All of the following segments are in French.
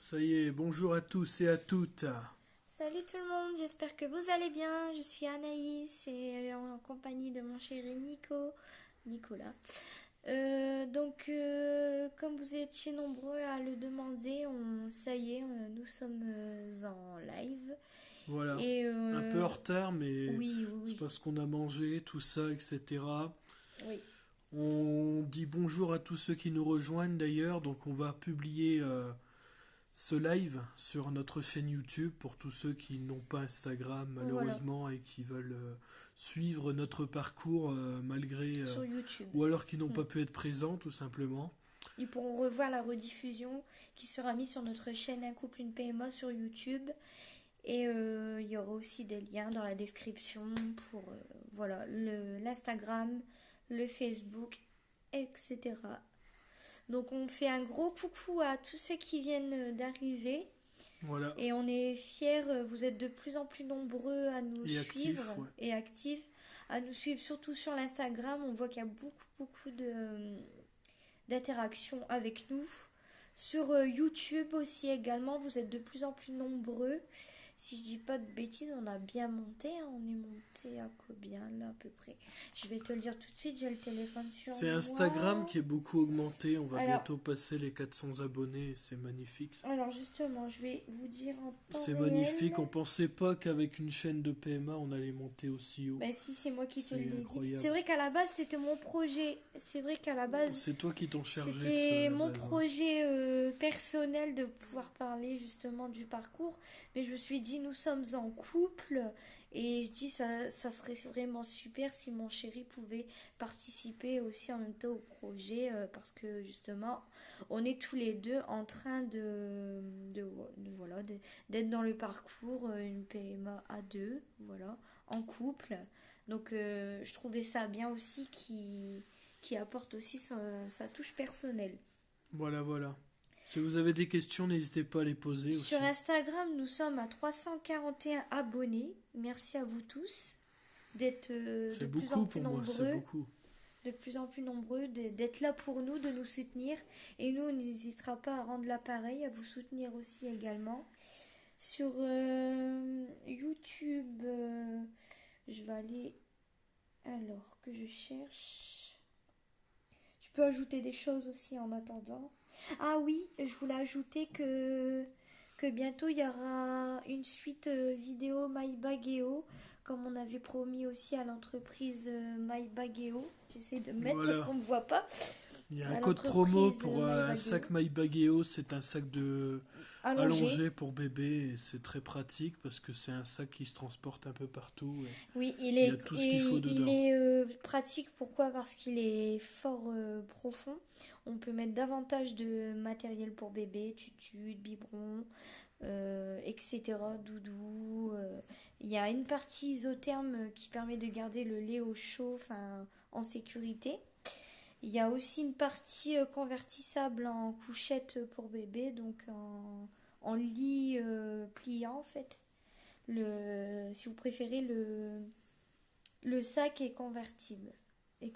Ça y est, bonjour à tous et à toutes. Salut tout le monde, j'espère que vous allez bien. Je suis Anaïs et en compagnie de mon chéri Nicolas. Comme vous étiez nombreux à le demander, ça y est, nous sommes en live. Voilà, Et un peu en retard, mais oui, oui, c'est oui, parce qu'on a mangé, tout ça, etc. oui. On dit bonjour à tous ceux qui nous rejoignent d'ailleurs, donc on va publier ce live sur notre chaîne YouTube pour tous ceux qui n'ont pas Instagram Voilà, malheureusement et qui veulent suivre notre parcours malgré... sur YouTube. ou alors qui n'ont Hmm. pas pu être présents tout simplement. Ils pourront revoir la rediffusion qui sera mise sur notre chaîne Un couple, une PMA sur YouTube. Et il y aura aussi des liens dans la description pour voilà, l'Instagram, le Facebook, etc. Donc on fait un gros coucou à tous ceux qui viennent d'arriver Voilà, et on est fiers, vous êtes de plus en plus nombreux à nous et suivre actif, ouais. et actifs, à nous suivre surtout sur l'Instagram. On voit qu'il y a beaucoup d'interactions avec nous. Sur YouTube aussi également, vous êtes de plus en plus nombreux. Si je dis pas de bêtises, on a bien monté, hein. On est monté à combien là à peu près? Je vais te le dire tout de suite, j'ai le téléphone sur C'est Instagram moi. qui est beaucoup augmenté. On va Alors, bientôt passer les 400 abonnés. C'est magnifique, ça. alors justement, je vais vous dire en temps C'est magnifique. réel. On pensait pas qu'avec une chaîne de PMA, on allait monter aussi haut. Bah si, c'est moi qui te C'est l'ai dit. incroyable. C'est vrai qu'à la base, c'était mon projet. C'est vrai qu'à la base, C'est toi qui t'en chargé de ça à c'était la mon base, hein. projet personnel de pouvoir parler justement du parcours. Mais je me suis dit, nous sommes en couple. Et je dis, ça serait vraiment super si mon chéri pouvait participer aussi en même temps au projet. Parce que justement, on est tous les deux en train voilà, d'être dans le parcours, une PMA à deux, voilà, en couple. Donc je trouvais ça bien aussi qui apporte aussi sa touche personnelle. Voilà, voilà. Si vous avez des questions, n'hésitez pas à les poser Sur aussi. Instagram, nous sommes à 341 abonnés. Merci à vous tous d'être C'est de plus en beaucoup plus pour moi, c'est nombreux, beaucoup. d'être là pour nous, de nous soutenir. Et nous, on n'hésitera pas à rendre l'appareil, à vous soutenir aussi également. Sur YouTube, je vais aller alors que je cherche. Je peux ajouter des choses aussi en attendant. Ah oui, je voulais ajouter que bientôt il y aura une suite vidéo MyBageo, comme on avait promis aussi à l'entreprise MyBageo. J'essaie de me mettre parce Voilà. qu'on ne me voit pas. Il y a un À code promo l'entreprise pour un sac MyBageo. MyBageo. C'est un sac de Allongé. allongé pour bébé et c'est très pratique parce que c'est un sac qui se transporte un peu partout. Et Oui, il y a tout ce qu'il faut il dedans. est pratique. Pourquoi? Parce qu'il est fort profond. On peut mettre davantage de matériel pour bébé, tutu, biberon, etc. Doudou. Il y a une partie isotherme qui permet de garder le lait au chaud, enfin, en sécurité. Il y a aussi une partie convertissable en couchette pour bébé, donc en lit pliant en fait. Si vous préférez, le sac est convertible. Et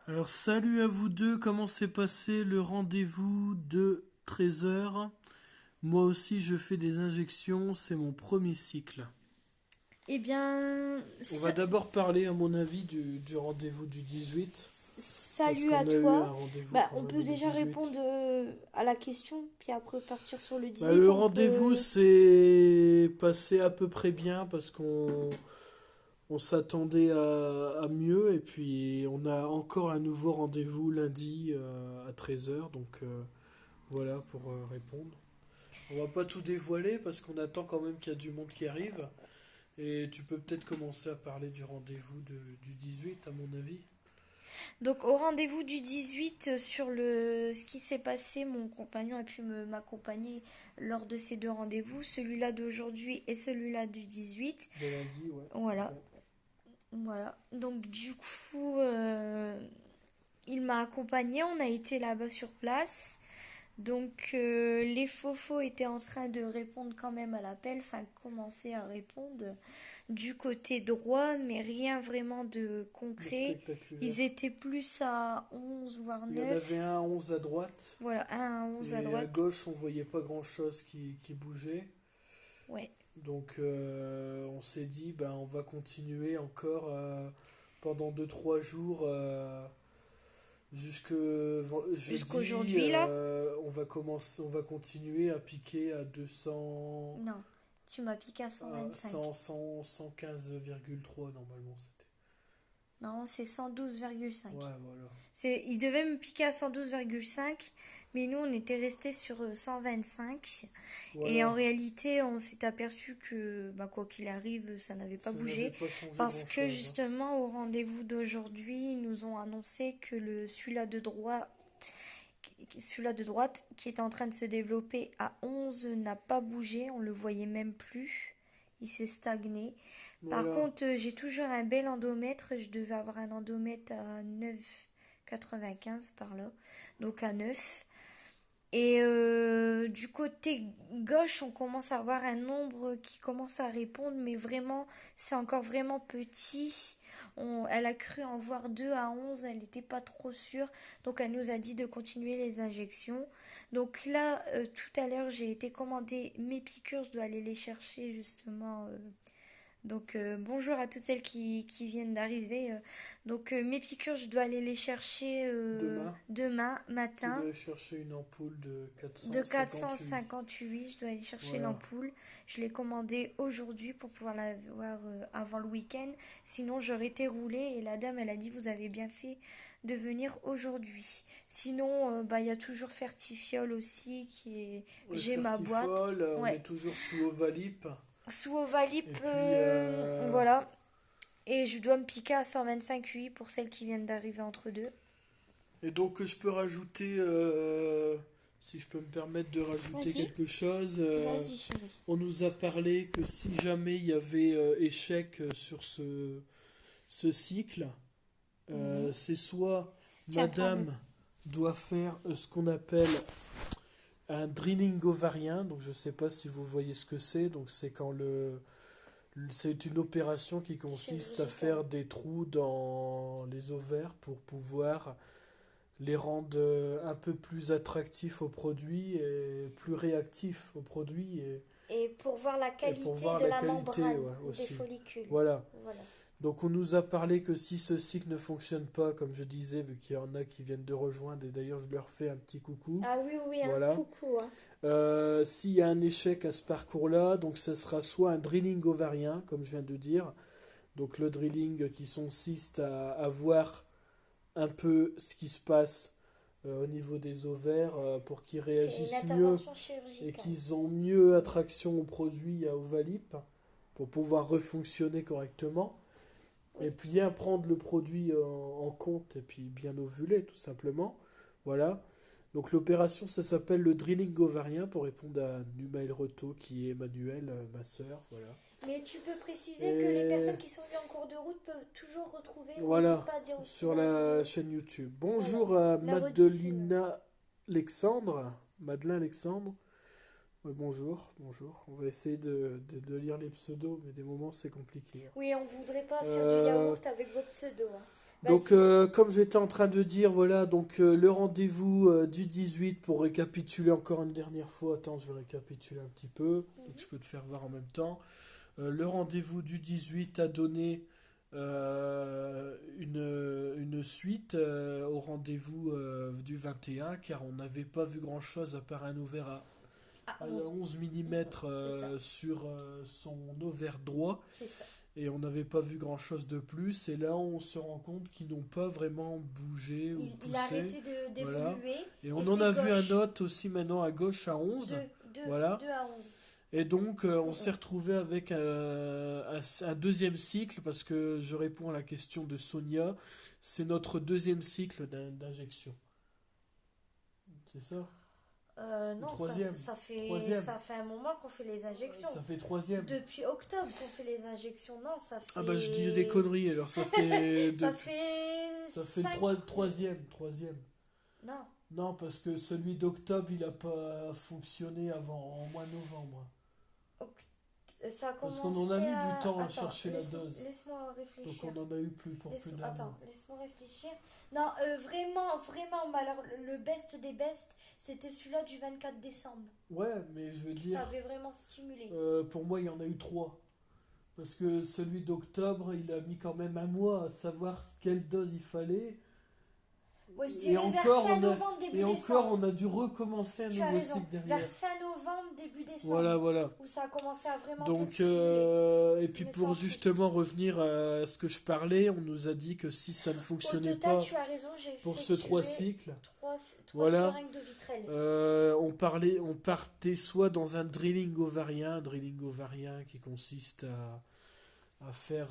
Alors salut à vous deux, comment s'est passé le rendez-vous de 13 heures? Moi aussi je fais des injections, c'est mon premier cycle. Eh bien, On va d'abord parler à mon avis du rendez-vous du 18, parce salut à qu'on a eu un toi. rendez-vous Bah, quand on même peut le déjà 18. répondre à la question, puis après partir sur le Bah, 18. le On rendez-vous peut. s'est passé à peu près bien parce on s'attendait à mieux et puis on a encore un nouveau rendez-vous lundi à 13 heures. Donc voilà pour répondre. On va pas tout dévoiler parce qu'on attend quand même qu'il y a du monde qui arrive. Et tu peux peut-être commencer à parler du rendez-vous du 18 à mon avis. Donc, au rendez-vous du 18, sur ce qui s'est passé, mon compagnon a pu m'accompagner lors de ces deux rendez-vous, celui-là d'aujourd'hui et celui-là du 18. De lundi, ouais, c'est ça. Voilà. Voilà. Donc, du coup, il m'a accompagné, on a été là-bas sur place. Donc les fofos étaient en train de répondre quand même à l'appel, enfin commencer à répondre du côté droit, mais rien vraiment de de concret. spectaculaire. Ils étaient plus à 11 voire Il y en avait 9. un à 11 à droite, Voilà, un à 11 à et à droite. gauche, on voyait pas grand-chose qui bougeait. Ouais. Donc on s'est dit, ben, on va continuer encore pendant 2 3 jours jusque jeudi. Jusqu'aujourd'hui là? On va continuer à piquer à 200, Non, tu m'as piqué à à 125. 115,3 normalement c'était. Non, c'est 112,5. Ouais, voilà. Il devait me piquer à 112,5, mais nous on était restés sur 125. Et en Voilà, réalité, on s'est aperçu que bah, quoi qu'il arrive, ça n'avait pas ça n'avait bougé. pas changé Parce que grand-chose, hein. justement, au rendez-vous d'aujourd'hui, ils nous ont annoncé que celui-là de droite, qui était en train de se développer à 11, n'a pas bougé. On le voyait même plus. Il s'est stagné. Par Voilà. contre, j'ai toujours un bel endomètre. Je devais avoir un endomètre à 9,95 par là. Donc à 9. Et du côté gauche, on commence à avoir un nombre qui commence à répondre, mais vraiment, c'est encore vraiment petit. Elle a cru en voir 2 à 11, elle n'était pas trop sûre, donc elle nous a dit de continuer les injections. Donc là, tout à l'heure, j'ai été commander mes piqûres, je dois aller les chercher justement. Donc bonjour à toutes celles qui viennent d'arriver. Donc mes piqûres, je dois aller les chercher Demain, demain tu matin. dois chercher une ampoule de De 458. 458, je dois aller chercher Voilà. l'ampoule. Je l'ai commandée aujourd'hui pour pouvoir l'avoir avant le week-end. Sinon, j'aurais été roulée et la dame, elle a dit, vous avez bien fait de venir aujourd'hui. Sinon, bah, il y a toujours Fertifiol aussi qui est... Le J'ai ma boîte. Fertifol, on Ouais. est toujours sous Ovalip. Sous Et Ovalip, puis, voilà. Et je dois me piquer à 125,8 pour celles qui viennent d'arriver entre deux. et donc je peux rajouter, si je peux me permettre de rajouter Vas-y. quelque chose, Vas-y, chérie. on nous a parlé que si jamais il y avait échec sur ce cycle, Mhm. c'est soit Tiens, prends-le. madame doit faire ce qu'on appelle un drilling ovarien, donc je ne sais pas si vous voyez ce que c'est, donc c'est quand c'est une opération qui consiste à Chirurgicale. faire des trous dans les ovaires pour pouvoir les rendre un peu plus attractifs aux produits et plus réactifs aux produits Et pour voir la et pour qualité voir de la la qualité, membrane ouais, des aussi. follicules. Voilà. Voilà. Donc on nous a parlé que si ce cycle ne fonctionne pas, comme je disais, vu qu'il y en a qui viennent de rejoindre, et d'ailleurs je leur fais un petit coucou, Ah oui, oui, un voilà. coucou. Hein. S'il y a un échec à ce parcours-là, donc ce sera soit un drilling ovarien, comme je viens de dire, donc le drilling qui consiste à voir un peu ce qui se passe au niveau des ovaires pour qu'ils C'est une réagissent mieux intervention et chirurgicale. qu'ils ont mieux attraction aux produits à Ovalip pour pouvoir refonctionner correctement. Oui. Et puis bien prendre le produit en compte et puis bien ovuler tout simplement. Voilà. Donc l'opération ça s'appelle le drilling ovarien pour répondre à Numail Reto qui est Emmanuel, ma sœur. Voilà. Mais tu peux préciser que les Et personnes qui sont venues en cours de route peuvent toujours retrouver. N'hésite voilà, pas à dire aussi sur la chaîne YouTube. voilà, Bonjour à la rediff. Madelina Alexandre. Madeleine Alexandre. Ouais, bonjour, bonjour. On va essayer de lire les pseudos, mais des moments c'est compliqué, hein. Oui, on voudrait pas faire du Euh, yaourt avec vos pseudos. Hein. donc, Vas-y. comme j'étais en train de dire, voilà, donc le rendez-vous du 18 pour récapituler encore une dernière fois. Attends, je vais récapituler un petit peu, donc je peux te faire voir en même temps. Le rendez-vous du 18 a donné une suite au rendez-vous du 21, car on n'avait pas vu grand-chose à part un ovaire À à 11. 11 mm C'est ça. sur son ovaire droit, C'est ça. et on n'avait pas vu grand-chose de plus. Et là, on se rend compte qu'ils n'ont pas vraiment bougé ou Il a poussé. arrêté Voilà. d'évoluer. Et on Et en c'est a vu un gauche. autre aussi maintenant à gauche à 11. 2 Voilà. à 11. Et donc, on s'est retrouvé avec un deuxième cycle, parce que je réponds à la question de Sonia. C'est notre deuxième cycle d'injection. C'est ça? Non, Troisième. Troisième. ça fait un moment qu'on fait les injections. Ça fait troisième. Depuis octobre qu'on fait les injections. Non, ça fait... Ah bah je dis des conneries, alors ça fait Ça fait ça fait 5... troisième. Non. Non, parce que celui d'octobre, il a pas fonctionné avant en mois novembre. Oct- Ça a Parce qu'on en a commencé mis du à... temps à Attends, chercher la dose. laisse-moi Donc réfléchir. on en a eu plus pour plus d'un Attends, mois. laisse-moi réfléchir. Non, vraiment, vraiment, mais alors le best des bests, c'était celui-là du 24 décembre. Ouais, mais je veux Ça dire, avait vraiment stimulé. pour moi, il y en a eu trois. Parce que celui d'octobre, il a mis quand même un mois à savoir quelle dose il fallait. Moi, je Et dirais vers encore, fin novembre, début décembre. on a dû recommencer un Tu as nouveau raison. cycle Vers derrière. fin novembre, début décembre, Voilà, voilà. où ça a commencé à vraiment te Donc, stimuler. et puis Mais ça pour en plus. justement revenir à ce que je parlais, on nous a dit que si ça ne Au fonctionnait total, pas tu as raison, j'ai pour ce effectué 3 cycles, trois voilà, seringues de vitrelle. on partait soit dans un drilling ovarien qui consiste à faire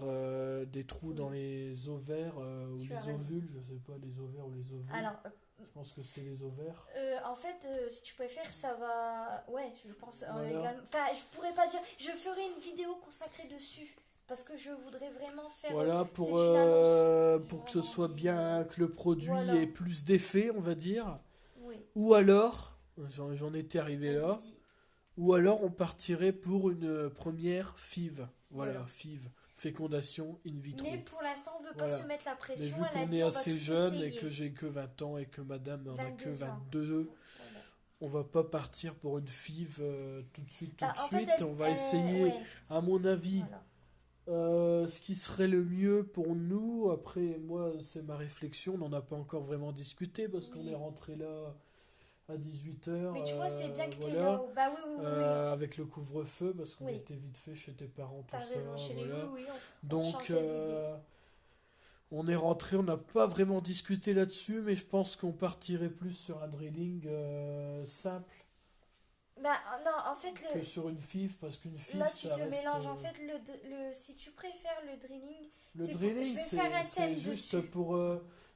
des trous dans Oui, les ovaires ou tu as les raison. ovules, je sais pas, les ovaires ou les ovules. Alors, Je pense que c'est les ovaires. en fait, si tu préfères, ça va. Ouais, je pense Voilà. également. Enfin, je pourrais pas dire. Je ferai une vidéo consacrée dessus. Parce que je voudrais vraiment faire. Voilà, C'est une annonce. J'ai pour que ce vraiment soit envie. bien, que le produit Voilà. ait plus d'effet, on va dire. Oui, Ou alors, j'en étais arrivé vas-y, là, dis. ou alors on partirait pour une première FIV. Voilà, Voilà. FIV, fécondation in vitro. Mais pour l'instant, on veut pas Voilà. se mettre la Mais pression. vu Elle a qu'on dit est on va assez tout jeune et essayer. que j'ai que 20 ans et que madame en a que 22 ans. 22, Voilà. on va pas partir pour une FIV tout de suite, Bah, en fait, On va essayer, ouais, à mon avis, voilà. ce qui serait le mieux pour nous. Après, moi, c'est ma réflexion, on n'en a pas encore vraiment discuté parce qu'on est Oui. rentré là à 18h, Mais tu vois, c'est bien que t'es voilà, là. Bah oui, oui, oui, oui. avec le couvre-feu parce qu'on Oui. était vite fait chez tes parents, tout T'as ça, raison, chez les voilà. oui, oui, on se Donc, change les idées. on est rentré, on n'a pas vraiment discuté là-dessus, mais je pense qu'on partirait plus sur un drilling simple Bah non, en fait, que sur une FIV, parce qu'une FIV, là tu ça te reste. mélanges. En fait, si tu préfères le drilling, Le je drilling, vais faire un c'est thème juste dessus. pour,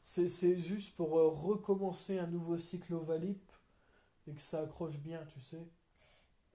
c'est juste pour recommencer un nouveau cycle Ovalip et que ça accroche bien, tu sais.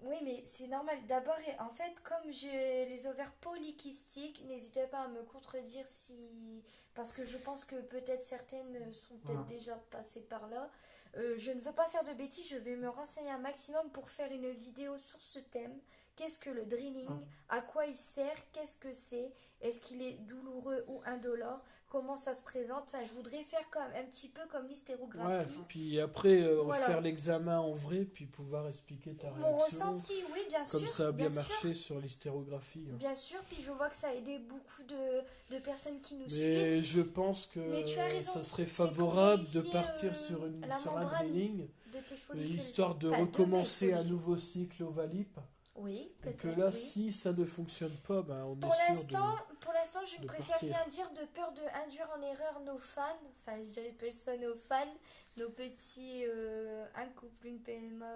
Oui, mais c'est normal. D'abord, en fait, comme j'ai les ovaires polykystiques, n'hésitez pas à me contredire si... Parce que je pense que peut-être certaines sont peut-être Ouais. déjà passées par là. Je ne veux pas faire de bêtises, je vais me renseigner un maximum pour faire une vidéo sur ce thème. Qu'est-ce que le drilling? À quoi il sert? Qu'est-ce que c'est? Est-ce qu'il est douloureux ou indolore? Comment ça se présente? Enfin, je voudrais faire comme, un petit peu comme Ouais, l'hystérographie. puis après, Voilà. faire l'examen en vrai, puis pouvoir expliquer ta Mon réaction, ressenti, oui, bien comme sûr, ça a bien bien sûr. marché sur l'hystérographie. Bien sûr, puis je vois que ça a aidé beaucoup de personnes qui nous suivent. Mais je pense que Mais tu as raison, ça serait c'est pour favorable de vérifier partir la sur un membrane drilling, de tes follicules. histoire de Enfin, de mes recommencer un follicules. nouveau cycle Ovalip. Oui, Et que peut-être, là, oui. si ça ne fonctionne pas, ben, on Pour est sûr l'instant, pour l'instant, je de préfère partir. rien dire de peur d'induire en erreur nos fans. Enfin, j'appelle ça nos fans, nos petits un couple, une PMA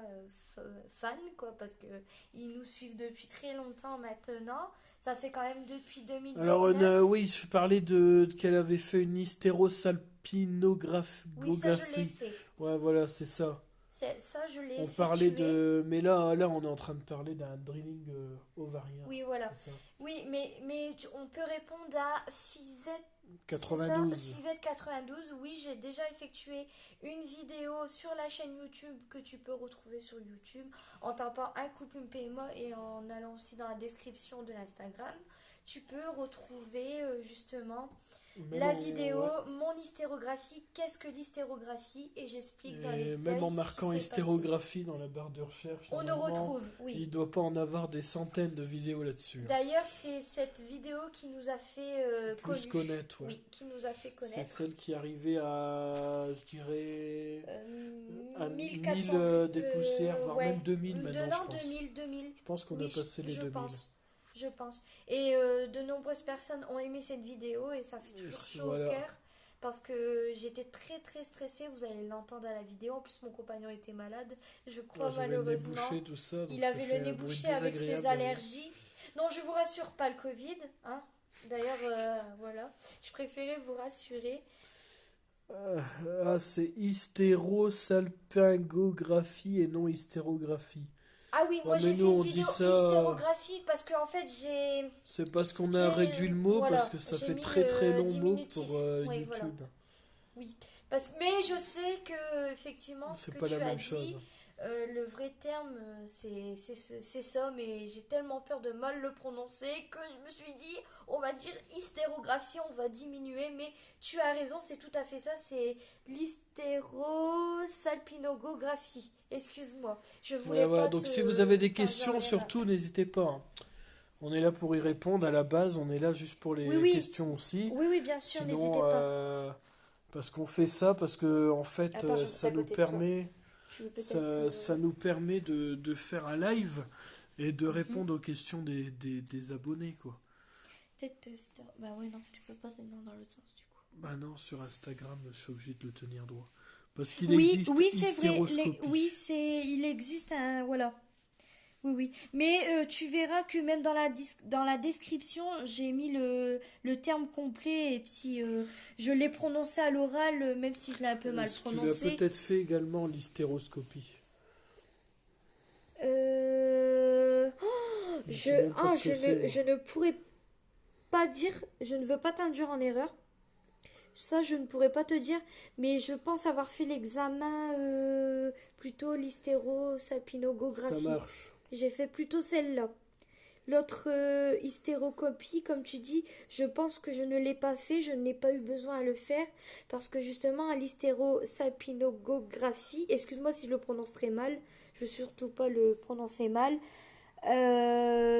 fans, quoi, parce que ils nous suivent depuis très longtemps maintenant. Ça fait quand même depuis 2019. Alors, oui, je parlais qu'elle avait fait une hystérosalpingographie. Oui, ça, je l'ai fait. Ouais, voilà, c'est ça. Ça, je l'ai On effectué. parlait de... Mais là, on est en train de parler d'un drilling ovarien. Oui, voilà. C'est ça. Oui, mais on peut répondre à Fizette 92. Fivette 92. Oui, j'ai déjà effectué une vidéo sur la chaîne YouTube que tu peux retrouver sur YouTube en tapant un couple une PMA et en allant aussi dans la description de l'Instagram. Tu peux retrouver justement Même la en- vidéo, ouais. mon hystérographie, qu'est-ce que l'hystérographie et j'explique dans les Et détails même en ce qui marquant s'est passé. hystérographie dans la barre de recherche, On le normalement, retrouve, oui. il doit pas en avoir des centaines de vidéos là-dessus. D'ailleurs, c'est cette vidéo qui nous a fait Plus connu. connaître, ouais. Oui, qui nous a fait C'est connaître. celle qui arrivait à, je dirais, à 1400 1000 des poussières, voire ouais. même 2000 maintenant, Non, je pense. 2000. Je pense qu'on Oui, a passé les je 2000. je pense. Et de nombreuses personnes ont aimé cette vidéo et ça fait toujours chaud Voilà. au cœur parce que j'étais très très stressée. Vous allez l'entendre à la vidéo. En plus, mon compagnon était malade, je crois, Moi, j'avais le nez malheureusement. bouché, tout ça. Donc Il ça avait fait le nez un bruit bouché avec ses désagréable. allergies. Non, je vous rassure, pas le Covid. Hein. D'ailleurs, voilà. Je préférais vous rassurer. C'est hystérosalpingographie et non hystérographie. Ah oui, moi Ouais, mais j'ai fait nous, une on dit vidéo ça, hystérographie parce qu'en fait j'ai... C'est parce qu'on J'ai- a réduit le mot, voilà, parce que ça j'ai fait mis très très long mot diminutif. pour Oui, YouTube. voilà. Oui, Mais je sais que, effectivement, ce C'est que pas la tu as même dit, chose. le vrai terme, c'est ça, mais j'ai tellement peur de mal le prononcer que je me suis dit, on va dire hystérographie, on va diminuer, mais tu as raison, c'est tout à fait ça, c'est l'hystérosalpinogographie. Excuse-moi, je Ouais, voulais voilà. pas Donc si vous avez des t'induire questions, en erreur. surtout, n'hésitez pas, hein. On est là pour y répondre. À la base, on est là juste pour Oui, les oui, questions aussi. oui, oui, bien sûr, Sinon, n'hésitez pas. parce qu'on fait ça, parce que en fait, Attends, j'habite à côté de toi. Tu veux peut-être... ça nous permet de faire un live et de mhm. répondre aux questions des abonnés, quoi. Peut-être... Bah ouais, non, tu peux pas tenir dans l'autre sens, du coup. Bah non, sur Instagram, je suis obligé de le tenir droit. Parce qu'il Oui, existe oui, c'est vrai. Oui, hystéroscopie. il existe un, voilà. Oui, oui. Mais tu verras que même dans la description, j'ai mis le terme complet et puis je l'ai prononcé à l'oral, même si je l'ai un peu mal Tu l'as prononcé. peut-être fait également, l'hystéroscopie. Je sais même pas ce que c'est, moi. Je ne pourrais pas dire, je ne veux pas t'induire en erreur. Ça, je ne pourrais pas te dire, mais je pense avoir fait l'examen plutôt Ça l'hystérosalpinogographie. marche. J'ai fait plutôt celle-là. L'autre hystérocopie, comme tu dis, je pense que je ne l'ai pas fait, je n'ai pas eu besoin à le faire, parce que justement, à l'hystérosapinogographie, excuse-moi si je le prononce très mal, je veux surtout pas le prononcer mal.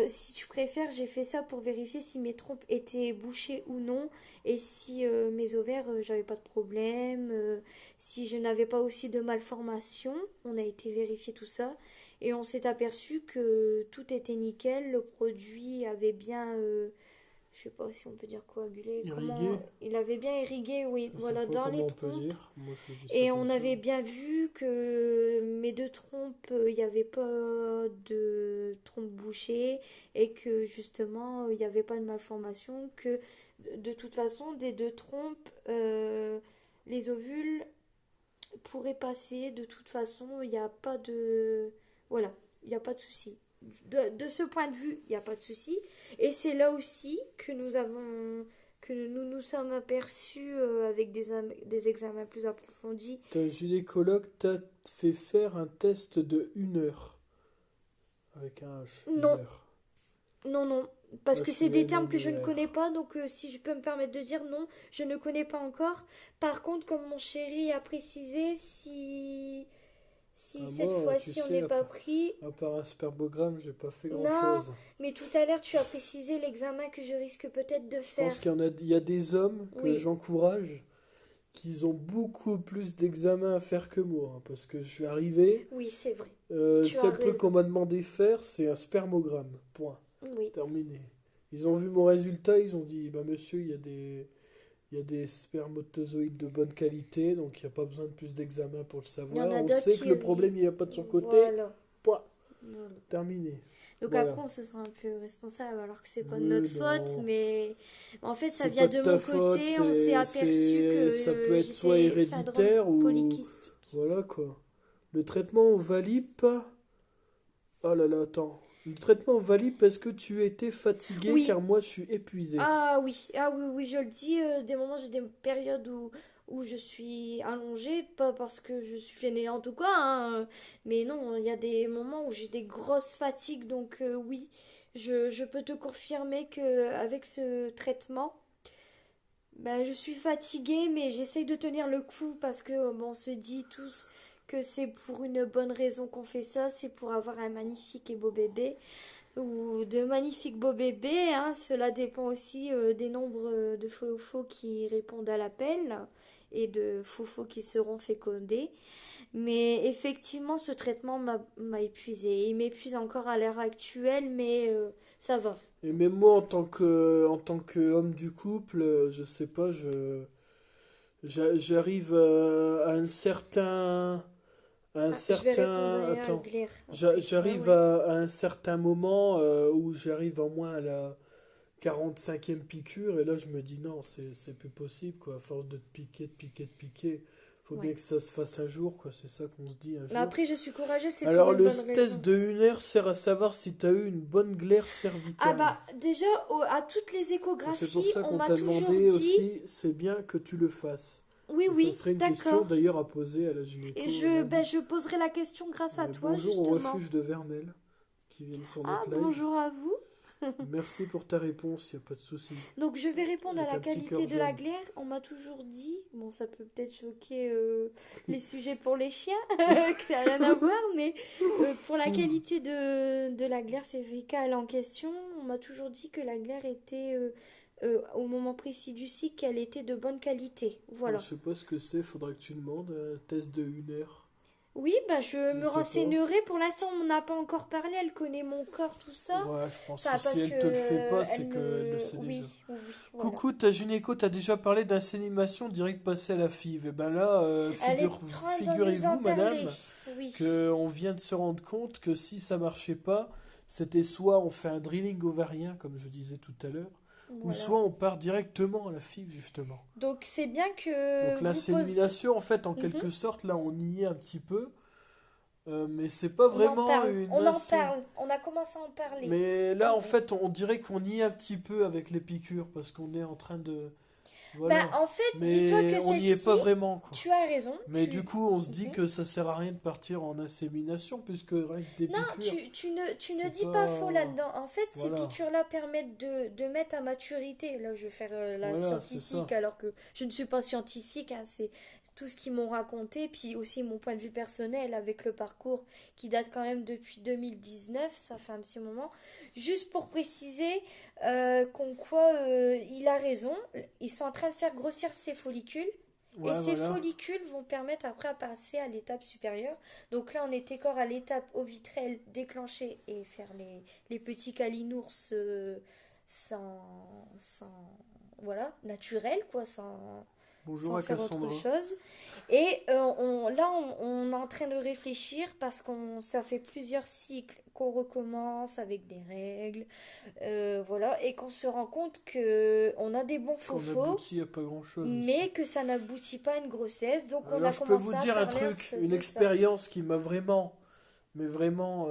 Si tu préfères, j'ai fait ça pour vérifier si mes trompes étaient bouchées ou non, et si mes ovaires, j'avais pas de problème, si je n'avais pas aussi de malformation. On a été vérifier tout ça, et on s'est aperçu que tout était nickel, le produit avait bien, je sais pas si on peut dire coagulé, comment, Irrigué, il avait bien irrigué, oui, je sais voilà, pas dans les comment on peut trompes. dire. Moi, je dis ça Et comme on ça. avait bien vu que mes deux trompes, il n'y avait pas de trompe bouchée et que justement, il n'y avait pas de malformation, que de toute façon, des deux trompes, les ovules pourraient passer. De toute façon, il n'y a pas de... Voilà, il n'y a pas de souci. De ce point de vue, il n'y a pas de souci. Et c'est là aussi que nous nous sommes aperçus avec des examens plus approfondis. Ta gynécologue t'a fait faire un test de 1 heure. Avec un H, une Non, heure. non, non. Parce que c'est des termes que je ne connais HUNNER. pas, donc si je peux me permettre de dire non, je ne connais pas encore. Par contre, comme mon chéri a précisé, si Ah, cette moi, tu fois-ci on sais, n'est pas pris, à part un spermogramme, j'ai pas fait non, grand-chose. mais tout à l'heure tu as précisé l'examen que je risque peut-être de Je pense faire. il y a des hommes que Oui, j'encourage qui ont beaucoup plus d'examens à faire que moi, hein, parce que je suis arrivé, oui, c'est vrai. le Tu as seul truc qu'on raison. m'a demandé de faire, c'est un spermogramme. Point. Oui. Terminé. Ils ont vu mon résultat, ils ont dit, bah monsieur, il y a des spermatozoïdes de bonne qualité, donc il n'y a pas besoin de plus d'examens pour le Il y en savoir. a On d'autres sait que qui... le problème, il n'y a pas de son côté. Voilà. Point. Voilà. Terminé. Donc Voilà. après, on se sent un peu responsable alors que c'est pas de notre Oui, faute, non. mais en fait, ça C'est vient pas de de mon ta faute, côté. On s'est aperçu ça peut que être soit j'étais syndrome héréditaire ou... polykystique. Voilà quoi. Le traitement au Valip... Oh là là, attends. Le traitement au Valip, est-ce que tu étais fatigué Oui, car moi je suis épuisé. ah oui, oui, je le dis. Des moments, j'ai des périodes où je suis allongée, pas parce que je suis fainéante ou quoi, hein, mais non, il y a des moments où j'ai des grosses fatigues, donc oui, je peux te confirmer que avec ce traitement, ben, je suis fatiguée, mais j'essaye de tenir le coup parce que bon, on se dit tous que c'est pour une bonne raison qu'on fait ça, c'est pour avoir un magnifique et beau bébé ou de magnifiques beaux bébés, hein. Cela dépend aussi des nombres de faux qui répondent à l'appel et de faux qui seront fécondés. Mais effectivement, ce traitement m'a épuisé. Il m'épuise encore à l'heure actuelle, mais ça va. Et même moi en tant que homme du couple, je sais pas, j'arrive à un certain... À un Ah, je vais répondre certain... à Attends. Claire après. Ouais, J'arrive ouais. à un certain moment où j'arrive au moins à la 45e piqûre et là je me dis non, c'est plus possible quoi, à force de te piquer, de piquer, de piquer. Faut bien Ouais. que ça se fasse un jour quoi, c'est ça qu'on se dit un Mais jour. après, je suis courageuse, c'est pour Alors une le bonne test raison. de 1 heure sert à savoir si tu as eu une bonne glaire Ah cervicale. bah déjà à toutes les Donc c'est pour échographies ça on qu'on m'a t'a toujours demandé dit aussi, c'est bien que tu le fasses. Oui, Et ça oui, serait une question d'accord. d'ailleurs à poser à la gynéco Et lundi. je poserai la question grâce à toi, Bonjour au justement. refuge de Vernel qui viennent sur Ah, notre live. bonjour à vous. Merci pour ta réponse, il n'y a pas de souci. Donc je vais répondre à Avec la un petit qualité cœur de la jaune. glaire. On m'a toujours dit, bon ça peut peut-être choquer les sujets pour les chiens, que ça n'a rien à voir, mais pour la qualité de la glaire cervicale en question, on m'a toujours dit que la glaire était, au moment précis du cycle, qu'elle était de bonne qualité. Je Voilà. sais pas ce que c'est, faudra que tu demandes. Un test de 1 heure. Oui, bah je Je me sais pas. renseignerai. Pour l'instant, on n'a pas encore parlé. Elle connaît mon corps, tout ça. Ouais, je pense que Ça, si parce que elle te le fait pas, c'est elle qu'elle le me... sait déjà. Oui, oui, voilà. Coucou, ta gynéco, t'as déjà parlé d'insémination direct passé à la FIV. Et ben là, Elle est en train de nous en figurez-vous, parler. madame, Oui. qu'on vient de se rendre compte que si ça marchait pas, c'était soit on fait un drilling ovarien, comme je disais tout à l'heure, ou Voilà. soit on part directement à la FIV, justement. Donc c'est bien que Donc vous posez. l'insémination, en fait, en Mhm. quelque sorte, là, on y est un petit peu, mais c'est pas On en vraiment parle. une On en insé... parle. On a commencé à en parler. Mais là, en fait, on dirait qu'on y est un petit peu avec les piqûres, parce qu'on est en train de... Bah Voilà. en fait, dis-toi Mais que on n'y est celle-ci, pas vraiment, quoi. tu as raison. Mais du coup, on se dit Mhm. que ça sert à rien de partir en insémination, puisque rien que des Non, piqûres, tu ne c'est dis pas faux pas... là-dedans. En fait, ces Voilà. piqûres-là permettent de mettre à maturité. Là, je vais faire la Voilà, c'est ça. scientifique alors que je ne suis pas scientifique, hein, c'est tout ce qu'ils m'ont raconté, puis aussi mon point de vue personnel avec le parcours qui date quand même depuis 2019, ça fait un petit moment. Juste pour préciser qu'en quoi il a raison, ils sont en train de faire grossir ces follicules. Et Ouais, ces voilà. follicules vont permettre après à passer à l'étape supérieure. Donc là, on était encore à l'étape ovitrelle déclenchée et faire les petits calinours sans, voilà, naturel, quoi, Bonjour sans à faire autre Cassandra. chose. Et là, on est en train de réfléchir parce qu'on ça fait plusieurs cycles qu'on recommence avec des règles, voilà, et qu'on se rend compte que on a des bons Qu'on faux aboutit à pas grand-chose aussi. mais que ça n'aboutit pas à une grossesse. Donc on Alors, a je peux commencé vous à dire un parler truc, une de ça. expérience qui m'a vraiment, mais vraiment,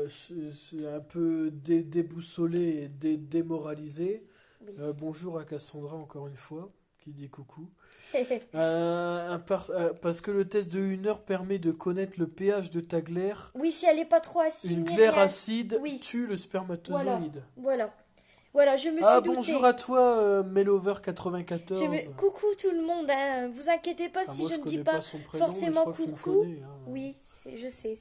c'est un peu déboussolé et démoralisé. Oui. Bonjour à Cassandra encore une fois, qui dit coucou. Parce que le test de 1 heure permet de connaître le pH de ta glaire. Oui, si elle n'est pas trop acide Une ni glaire rien. acide Oui, tue le voilà. spermatozoïde. Voilà. Voilà, je me Ah, suis bonjour doutée. à toi, Melover94. Coucou tout le monde, hein. Vous inquiétez pas Enfin, si moi, je je ne dis connais pas pas son prénom, mais je forcément crois que tu le coucou. connais, hein. Oui, je sais,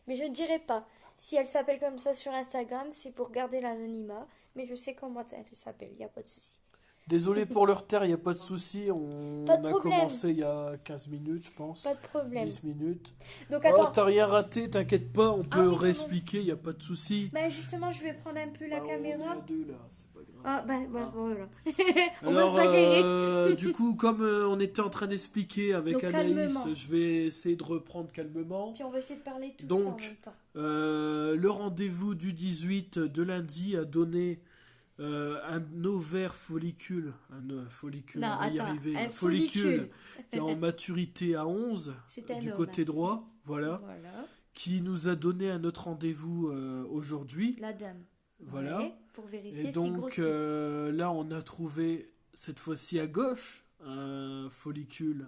mais je ne dirai pas. Si elle s'appelle comme ça sur Instagram, c'est pour garder l'anonymat. Mais je sais comment elle s'appelle, il n'y a pas de souci. Désolé pour le retard, il n'y a pas de souci. Pas On de a problème, commencé il y a 15 minutes, je pense. pas de problème. 10 minutes. Donc Oh, attends. t'as rien raté, t'inquiète pas, on Ah peut oui, non, non. réexpliquer, il n'y a pas de souci. Bah justement, je vais prendre un peu la Bah, on est à caméra. deux là, c'est pas grave. Ah bah Hein. voilà. On va se Alors, bagarrer. du coup, comme on était en train d'expliquer avec Donc Anaïs, calmement. je vais essayer de reprendre calmement. Puis on va essayer de parler tous en Donc, même temps. le rendez-vous du 18 de lundi a donné un ovaire follicule, follicule, Non, on va y attends, arriver, un un follicule follicule. qui est en maturité à 11 C'est un du homme. côté droit, voilà, Voilà. qui nous a donné un autre rendez-vous aujourd'hui, La dame. voilà. Ouais, pour vérifier Et s'il donc grossit. là, on a trouvé cette fois-ci à gauche un follicule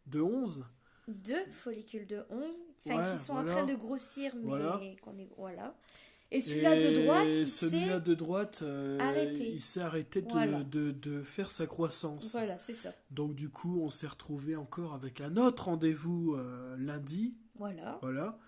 de 11. Deux follicules de 11, enfin Ouais, qui sont en voilà. train de grossir, mais Voilà. qu'on est. Voilà. Et celui-là de droite, Et il celui-là s'est de droite, arrêté. il s'est arrêté Voilà. de faire sa croissance. Voilà, c'est ça. Donc du coup, on s'est retrouvé encore avec un autre rendez-vous lundi, Voilà. voilà,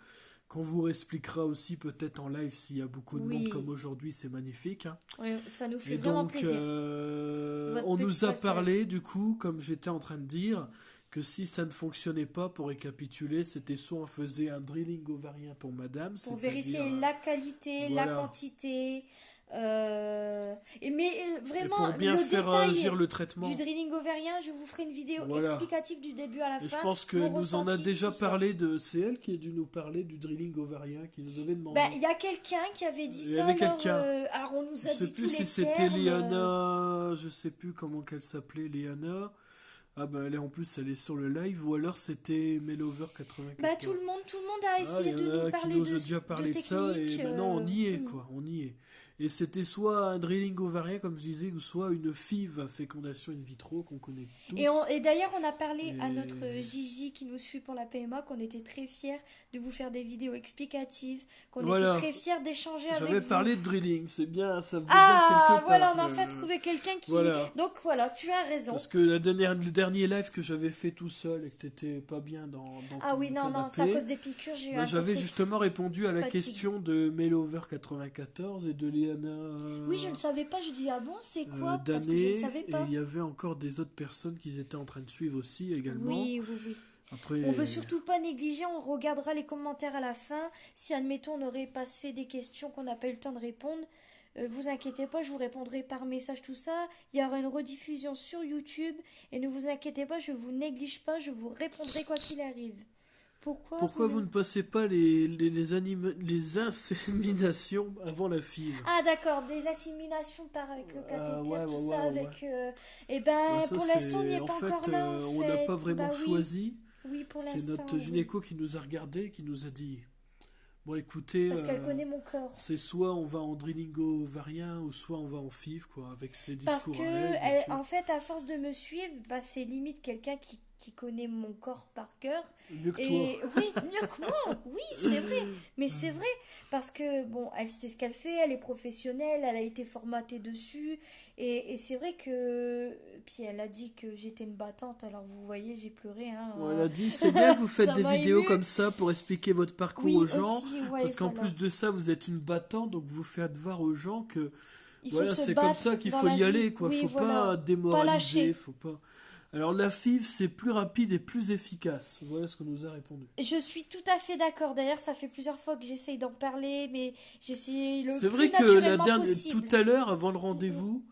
qu'on vous expliquera aussi peut-être en live s'il y a beaucoup de Oui. monde comme aujourd'hui, c'est magnifique. Hein. Ouais, ça nous fait Et vraiment donc, plaisir. Votre on petit nous a passage. parlé du coup, comme j'étais en train de dire, que si ça ne fonctionnait pas, pour récapituler, c'était soit on faisait un drilling ovarien pour madame, Pour c'est-à-dire vérifier la qualité, la voilà. quantité. Et Vraiment, pour bien le faire détail agir le traitement. du drilling ovarien, je vous ferai une vidéo Voilà. explicative du début à la Et fin. je pense mon qu'elle nous en a ressenti, déjà tout ça. parlé de... C'est elle qui a dû nous parler du drilling ovarien, qui nous avait demandé. Bah, il y a quelqu'un qui avait dit Il y ça. avait Alors, quelqu'un. alors, on nous Je a sais dit plus tous si les c'était termes. Léana, je sais plus comment qu'elle s'appelait, Léana. Ah bah elle est en plus elle est sur le live, ou alors c'était Melover94. Bah, tout le monde a Ah, essayé il de y en nous a qui parler nous ont déjà parlé de ça, et technique, maintenant on y est tout le quoi, on y est. Et c'était soit un drilling ovarien, comme je disais, ou soit une FIV à fécondation in vitro qu'on connaît Et, tous. et d'ailleurs, on a parlé à notre Et Gigi qui nous suit pour la PMA qu'on était très fiers de vous faire des vidéos explicatives, qu'on était voilà, très fiers d'échanger avec j'avais vous. parlé de drilling, c'est bien, ça veut dire Ah, quelque voilà, part. on a enfin trouvé quelqu'un qui... Voilà. Donc voilà, tu as raison. Parce que le dernier live que j'avais fait tout seul et que t'étais pas bien dans Ah ton oui, non, non, c'est à canapé, cause des piqûres, j'ai eu bah, un j'avais contre justement répondu à la fatigue. question de Melover94 et de Léana Oui, je ne savais pas, je dis, ah bon, c'est quoi? Parce que je ne Dané, savais et pas. il y avait encore des autres personnes qui étaient en train de suivre aussi également. Oui, oui, oui. Après, On veut surtout pas négliger, on regardera les commentaires à la fin. Si, admettons, on aurait passé des questions qu'on n'a pas eu le temps de répondre, vous inquiétez pas, je vous répondrai par message tout ça. Il y aura une rediffusion sur YouTube. Et ne vous inquiétez pas, je vous néglige pas, je vous répondrai quoi qu'il arrive. pourquoi vous ne passez pas les inséminations avant la FIV? Ah d'accord, des assimilations par avec le cathéter, Ouais, tout ouais, ça ouais, avec... ouais. Eh ben, Bah, ça, pour l'instant, on n'y est en pas fait, encore là, en on n'a fait. pas vraiment Bah oui, choisi. oui, pour C'est l'instant, notre oui. gynéco qui nous a regardé, qui nous a dit, bon écoutez, Parce qu'elle connaît mon corps. c'est soit on va en drilling ovarien ou soit on va en FIV, quoi, avec ses Parce discours que, à elle, bien sûr. en fait, à force de me suivre, bah, c'est limite quelqu'un qui connaît mon corps par cœur. Mieux que Et toi. oui, mieux que moi, oui, c'est vrai. Mais c'est vrai, parce que, bon, elle sait ce qu'elle fait, elle est professionnelle, elle a été formatée dessus. Et c'est vrai que... Puis elle a dit que j'étais une battante, alors vous voyez, j'ai pleuré. Hein, Bon, elle a dit, c'est bien que vous faites ça des m'a vidéos émue. comme ça pour expliquer votre parcours Oui, aux gens, aussi, ouais, parce qu'en voilà. plus de ça, vous êtes une battante, donc vous faites voir aux gens que Il faut voilà, se c'est comme battre ça qu'il dans faut la y vie. aller, quoi. Oui, Faut voilà. pas Pas démoraliser, lâcher. faut pas. Alors la FIV, c'est plus rapide et plus efficace. Voilà ce qu'on nous a répondu. Je suis tout à fait d'accord. D'ailleurs, ça fait plusieurs fois que j'essaye d'en parler, mais j'essaie le C'est plus vrai que la naturellement dernière, tout possible. à l'heure, avant le Mhm. rendez-vous,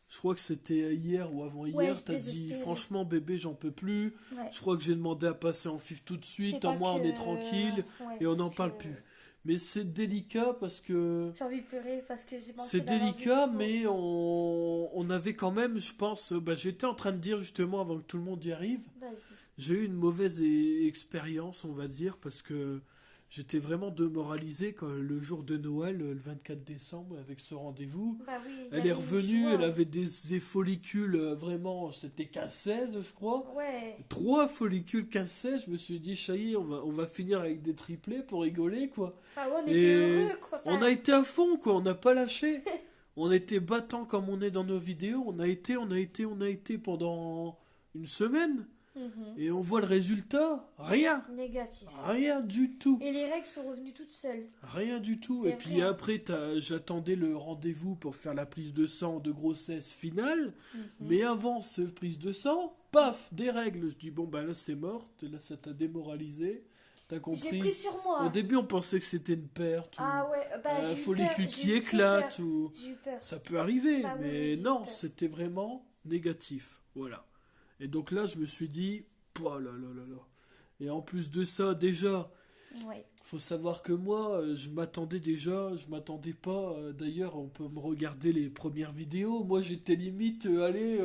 je crois que c'était hier ou Ouais, avant-hier, je t'as dit désespérais. franchement bébé, j'en peux plus. Ouais. Je crois que j'ai demandé à passer en FIV tout de C'est suite, au pas moins on est que... tranquille Ouais, et on parce n'en que parle plus. Mais c'est délicat parce que j'ai envie de pleurer parce que j'ai c'est manqué d'avoir des délicat, jumeaux. mais on avait quand même, je pense, bah, j'étais en train de dire justement avant que tout le monde y arrive, Vas-y. j'ai eu une mauvaise expérience, on va dire, parce que j'étais vraiment démoralisé quand le jour de Noël, le 24 décembre, avec ce rendez-vous. Bah oui, il y Elle est avait une revenue, elle joie. avait des follicules, vraiment, c'était 15-16, je crois. Ouais. 3 follicules 15-16, je me suis dit, ça y est, on va finir avec des triplés pour rigoler, quoi. Ah ouais, on était Et heureux, quoi. on Enfin, a été à fond, quoi, on n'a pas lâché. On était battant comme on est dans nos vidéos, on a été pendant une semaine. mhm. Et on voit le résultat, rien, Négatif. rien du tout. Et les règles sont revenues toutes seules. Rien du tout. C'est Et puis vrai, hein. après, j'attendais le rendez-vous pour faire la prise de sang de grossesse finale. Mhm. Mais avant cette prise de sang, paf, des règles. Je dis, bon, bah là, c'est mort. Là, ça t'a démoralisé. T'as J'ai compris. pris sur Au moi. début, on pensait que c'était une perte ou Ah ouais, bah un j'ai eu peur. follicule J'ai qui eu très éclate. peur. Ou... J'ai eu peur. Ça peut arriver, Bah oui, oui, mais j'ai eu non, peur. c'était vraiment négatif. Voilà. Et donc là, je me suis dit, oh là là là là. Et en plus de ça, déjà, Ouais. faut savoir que moi, je m'attendais pas. D'ailleurs, on peut me regarder les premières vidéos. Moi, j'étais limite, allez,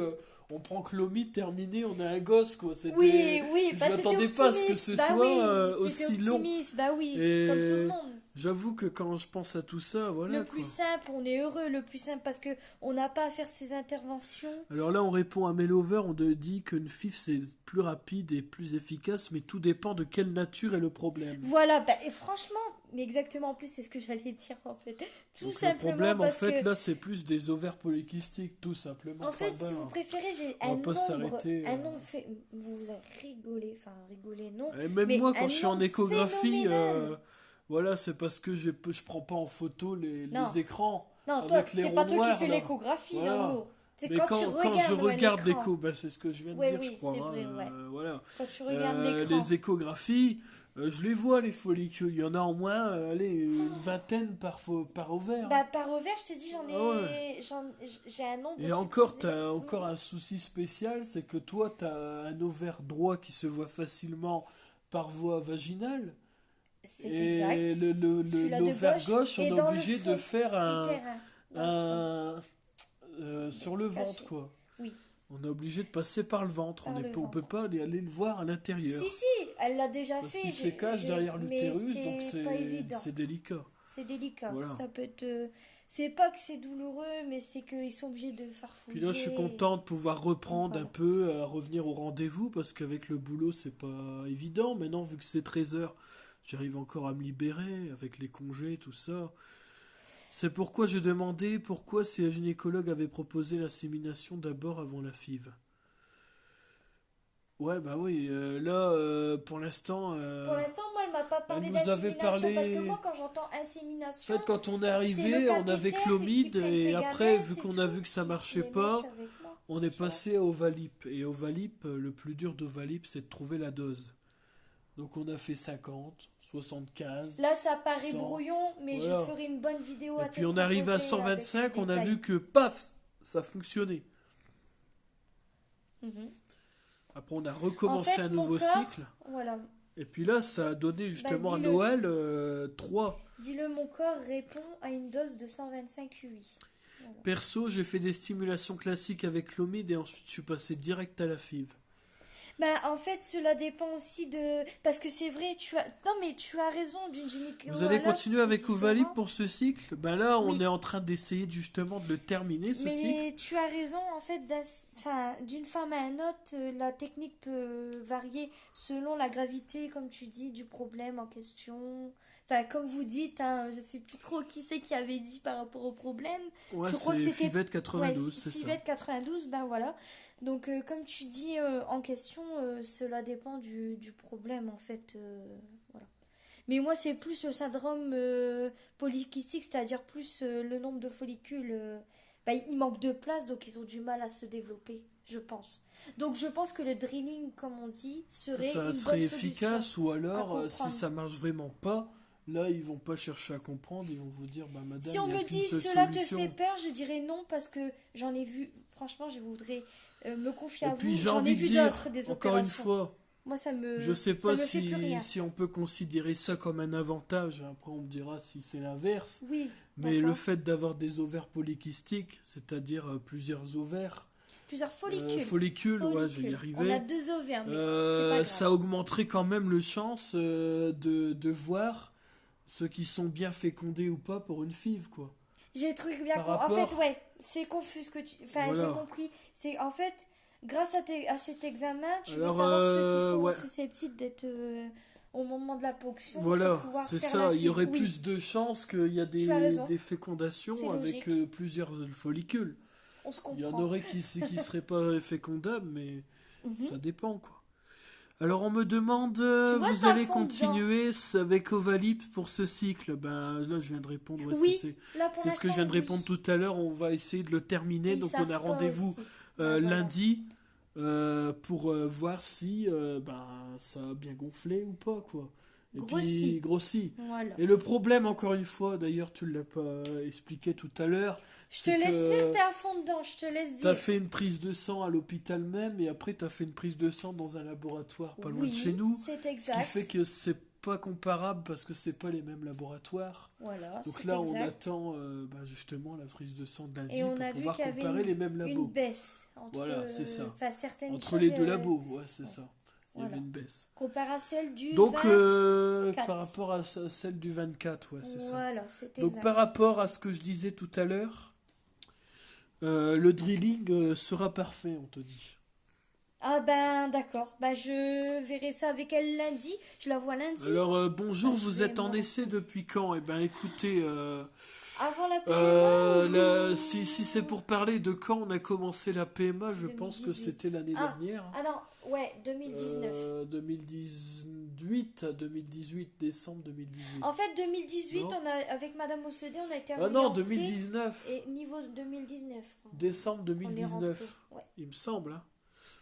on prend Chlomid, terminé, on a un gosse, quoi. Oui, oui, Je bah t'étais m'attendais pas à ce que optimiste. ce Bah soit oui, aussi t'étais long. optimiste. Bah oui, Et comme tout le monde. j'avoue que quand je pense à tout ça, voilà, Le quoi. plus simple, on est heureux, le plus simple parce que on n'a pas à faire ces interventions. Alors là, on répond à Melover, on te dit qu'une FIF c'est plus rapide et plus efficace, mais tout dépend de quelle nature est le problème. Voilà, bah, et franchement, mais exactement en plus, c'est ce que j'allais dire en fait. Tout Donc le simplement problème, en parce fait, que, là, c'est plus des ovaires polykystiques, tout simplement. en fait, Enfin, si ben, vous préférez, j'ai on va pas s'arrêter, un nombre fait, vous rigolez, enfin rigolez non, et même mais moi, quand un je suis en nombre échographie, phénoménal. voilà, c'est parce que je prends pas en photo Non, les écrans non, toi, avec les c'est ronds pas toi qui noirs, fais là. l'échographie Voilà. d'amour. C'est Mais quand tu quand je regardes ouais, regarde l'écran. l'écho, ben, c'est ce que je viens de Ouais, dire, je oui, crois. c'est Hein, vrai, ouais. voilà. Quand tu regardes l'écran. Les échographies, je les vois, les follicules. Il y en a au moins allez, une vingtaine par ovaire. Bah, par ovaire, je t'ai dit, Ah ouais. j'ai un nombre. Et encore, fixé. t'as encore un souci spécial, c'est que toi, t'as un ovaire droit qui se voit facilement par voie vaginale. C'est Et exact. Celui-là de l'ovaire gauche gauche, est on est dans le obligé fond de faire du terrain. Dans le fond. sur le ventre, Caché. quoi. Oui. On est obligé de passer par le ventre. Par le On peut ventre. pas aller le voir à l'intérieur. Si, si, elle l'a déjà Parce fait. qu'il se cache derrière mais l'utérus, donc c'est pas évident. c'est délicat. C'est délicat. Voilà. Ça peut être. C'est pas que c'est douloureux, mais c'est qu'ils sont obligés de Puis là, je suis farfouiller. content de pouvoir reprendre un Voilà. peu, à revenir au rendez-vous, parce qu'avec le boulot, c'est pas évident. Maintenant, vu que c'est 13 heures, j'arrive encore à me libérer, avec les congés, tout ça. C'est pourquoi je demandais pourquoi si la gynécologue avait proposé l'insémination d'abord avant la FIV. Ouais, bah oui, là, pour l'instant, Pour l'instant, moi, elle m'a pas elle parlé nous avait d'insémination parce que parlé. moi, quand j'entends En insémination, fait, quand on est c'est le arrivé, on avait cathéter qui Clomid, prennent et tes après, vu gamètes et qu'on a tout, vu que ça qui marchait les mettent pas, avec moi. on est Tu vois. passé à Ovalip. Et Ovalip, le plus dur d'Ovalip, c'est de trouver la dose. Donc on a fait 50, 75, Là, ça paraît 100, brouillon, mais je voilà. ferai une bonne vidéo Et à puis tête on arrive à reposée avec les 125, on a vu détails. que paf, ça fonctionnait. Mhm. Après on a En recommencé un fait, mon nouveau corps, cycle. voilà, Et puis là, ça a donné bah justement à dis-le, Noël 3. dis-le, mon corps répond à une dose de 125 UI. Voilà. Perso, j'ai fait des stimulations classiques avec Clomid et ensuite je suis passé direct à la FIV. Bah, en fait, cela dépend aussi de... Parce que c'est vrai, tu as... Non, mais tu as raison, d'une gynéco Vous à allez l'autre, continuer c'est avec Ovalip différent. pour ce cycle? Ben là, on Oui, est en train d'essayer justement de le terminer, ce cycle. mais tu as raison, en fait, enfin, d'une femme à un autre, la technique peut varier selon la gravité, comme tu dis, du problème en question. Enfin, comme vous dites, hein, je sais plus trop qui c'est qui avait dit par rapport au problème. Ouais, Je crois que c'est c'était... Fivette Ouais, 92, c'est ça. Fivette 92, ben voilà. Donc, comme tu dis en question, cela dépend du problème, en fait. Voilà. Mais moi, c'est plus le syndrome polykystique, c'est-à-dire plus le nombre de follicules. Bah, il manque de place, donc ils ont du mal à se développer, je pense. Donc, je pense que le drilling, comme on dit, serait Ça une serait bonne solution efficace ou à alors, si comprendre. ça marche vraiment pas, là, ils vont pas chercher à comprendre, ils vont vous dire, bah Si madame, il on n'y a me qu'une dit seule cela te fait solution. peur, je dirais non parce que j'en ai vu, franchement, je voudrais me confier Et à puis vous, j'ai j'en ai envie de vu dire, d'autres des encore une opérations. fois, Moi, je sais ça pas me fait plus rien. si on peut considérer ça comme un avantage, après on me dira si c'est l'inverse, Oui, mais le d'accord. fait d'avoir des ovaires polykystiques, c'est-à-dire plusieurs ovaires, Plusieurs follicules. follicules, ouais, je vais y Follicules. On a arriver, 2 ovaires, mais c'est pas grave. ça augmenterait quand même le chance de voir ceux qui sont bien fécondés ou pas pour une FIV, quoi. J'ai le truc bien Par En fait, rapport, ouais, c'est confus ce que tu... Enfin, j'ai voilà. compris. C'est en fait, grâce à cet examen, tu veux Alors, savoir ceux qui sont ouais, susceptibles d'être au moment de la ponction pour voilà, pouvoir c'est faire la ça. Il y FIV. aurait Oui, plus de chances qu'il y a tu as raison. des C'est fécondations avec logique. plusieurs follicules. On se Il y en comprend. aurait qui seraient pas fécondables, mais Mhm. ça dépend, quoi. Alors, on me demande, Tu vois, vous ça allez fond dedans. continuer avec Ovalip pour ce cycle? Ben, là, je viens de répondre, ouais, Oui, là pour c'est ce que je l'instant, viens de oui. répondre tout à l'heure. On va essayer de le terminer. Et ils Donc, on a savent pas rendez-vous aussi. Ben voilà. lundi pour voir si ben, ça a bien gonflé ou pas, quoi. Et puis, Grossi. grossi. Voilà. Et le problème, encore une fois, d'ailleurs, tu ne l'as pas expliqué tout à l'heure, Je te c'est laisse lire, que t'es à fond dedans, je te laisse tu as dire. fait une prise de sang à l'hôpital même, et après, tu as fait une prise de sang dans un laboratoire pas loin de chez Oui, nous, c'est ce qui fait exact. que c'est pas comparable parce que c'est pas les mêmes laboratoires. Voilà, Donc c'est là, on exact. attend ben, justement la prise de sang de Et lundi on pour a vu pouvoir qu'il y avait comparer les mêmes une labos. baisse entre Voilà, c'est ça. enfin, certaines Entre choses les deux labos, ouais, c'est ouais, ça. Il y avait voilà. une baisse. Comparé à celle du Donc, 24. par rapport à celle du 24, ouais, c'est ça. Voilà, c'est Donc, exact. par rapport à ce que je disais tout à l'heure, le drilling sera parfait, on te dit. Ah ben d'accord, bah je verrai ça avec elle lundi. Je la vois lundi. Alors, Bah, bonjour, je vous vais êtes me en essai renseigner. depuis quand? Eh ben, écoutez, Avant la PMA si c'est ou pour parler de quand on a commencé la PMA, je pense que 2018? c'était l'année Ah, dernière. ah non, ouais, 2019. 2018, décembre 2018. En fait, 2018, Non? avec Madame Ossedé, on a été Ah non, orienté 2019. et niveau 2019 Décembre on est rentré. 2019. Ouais. Il me semble, hein.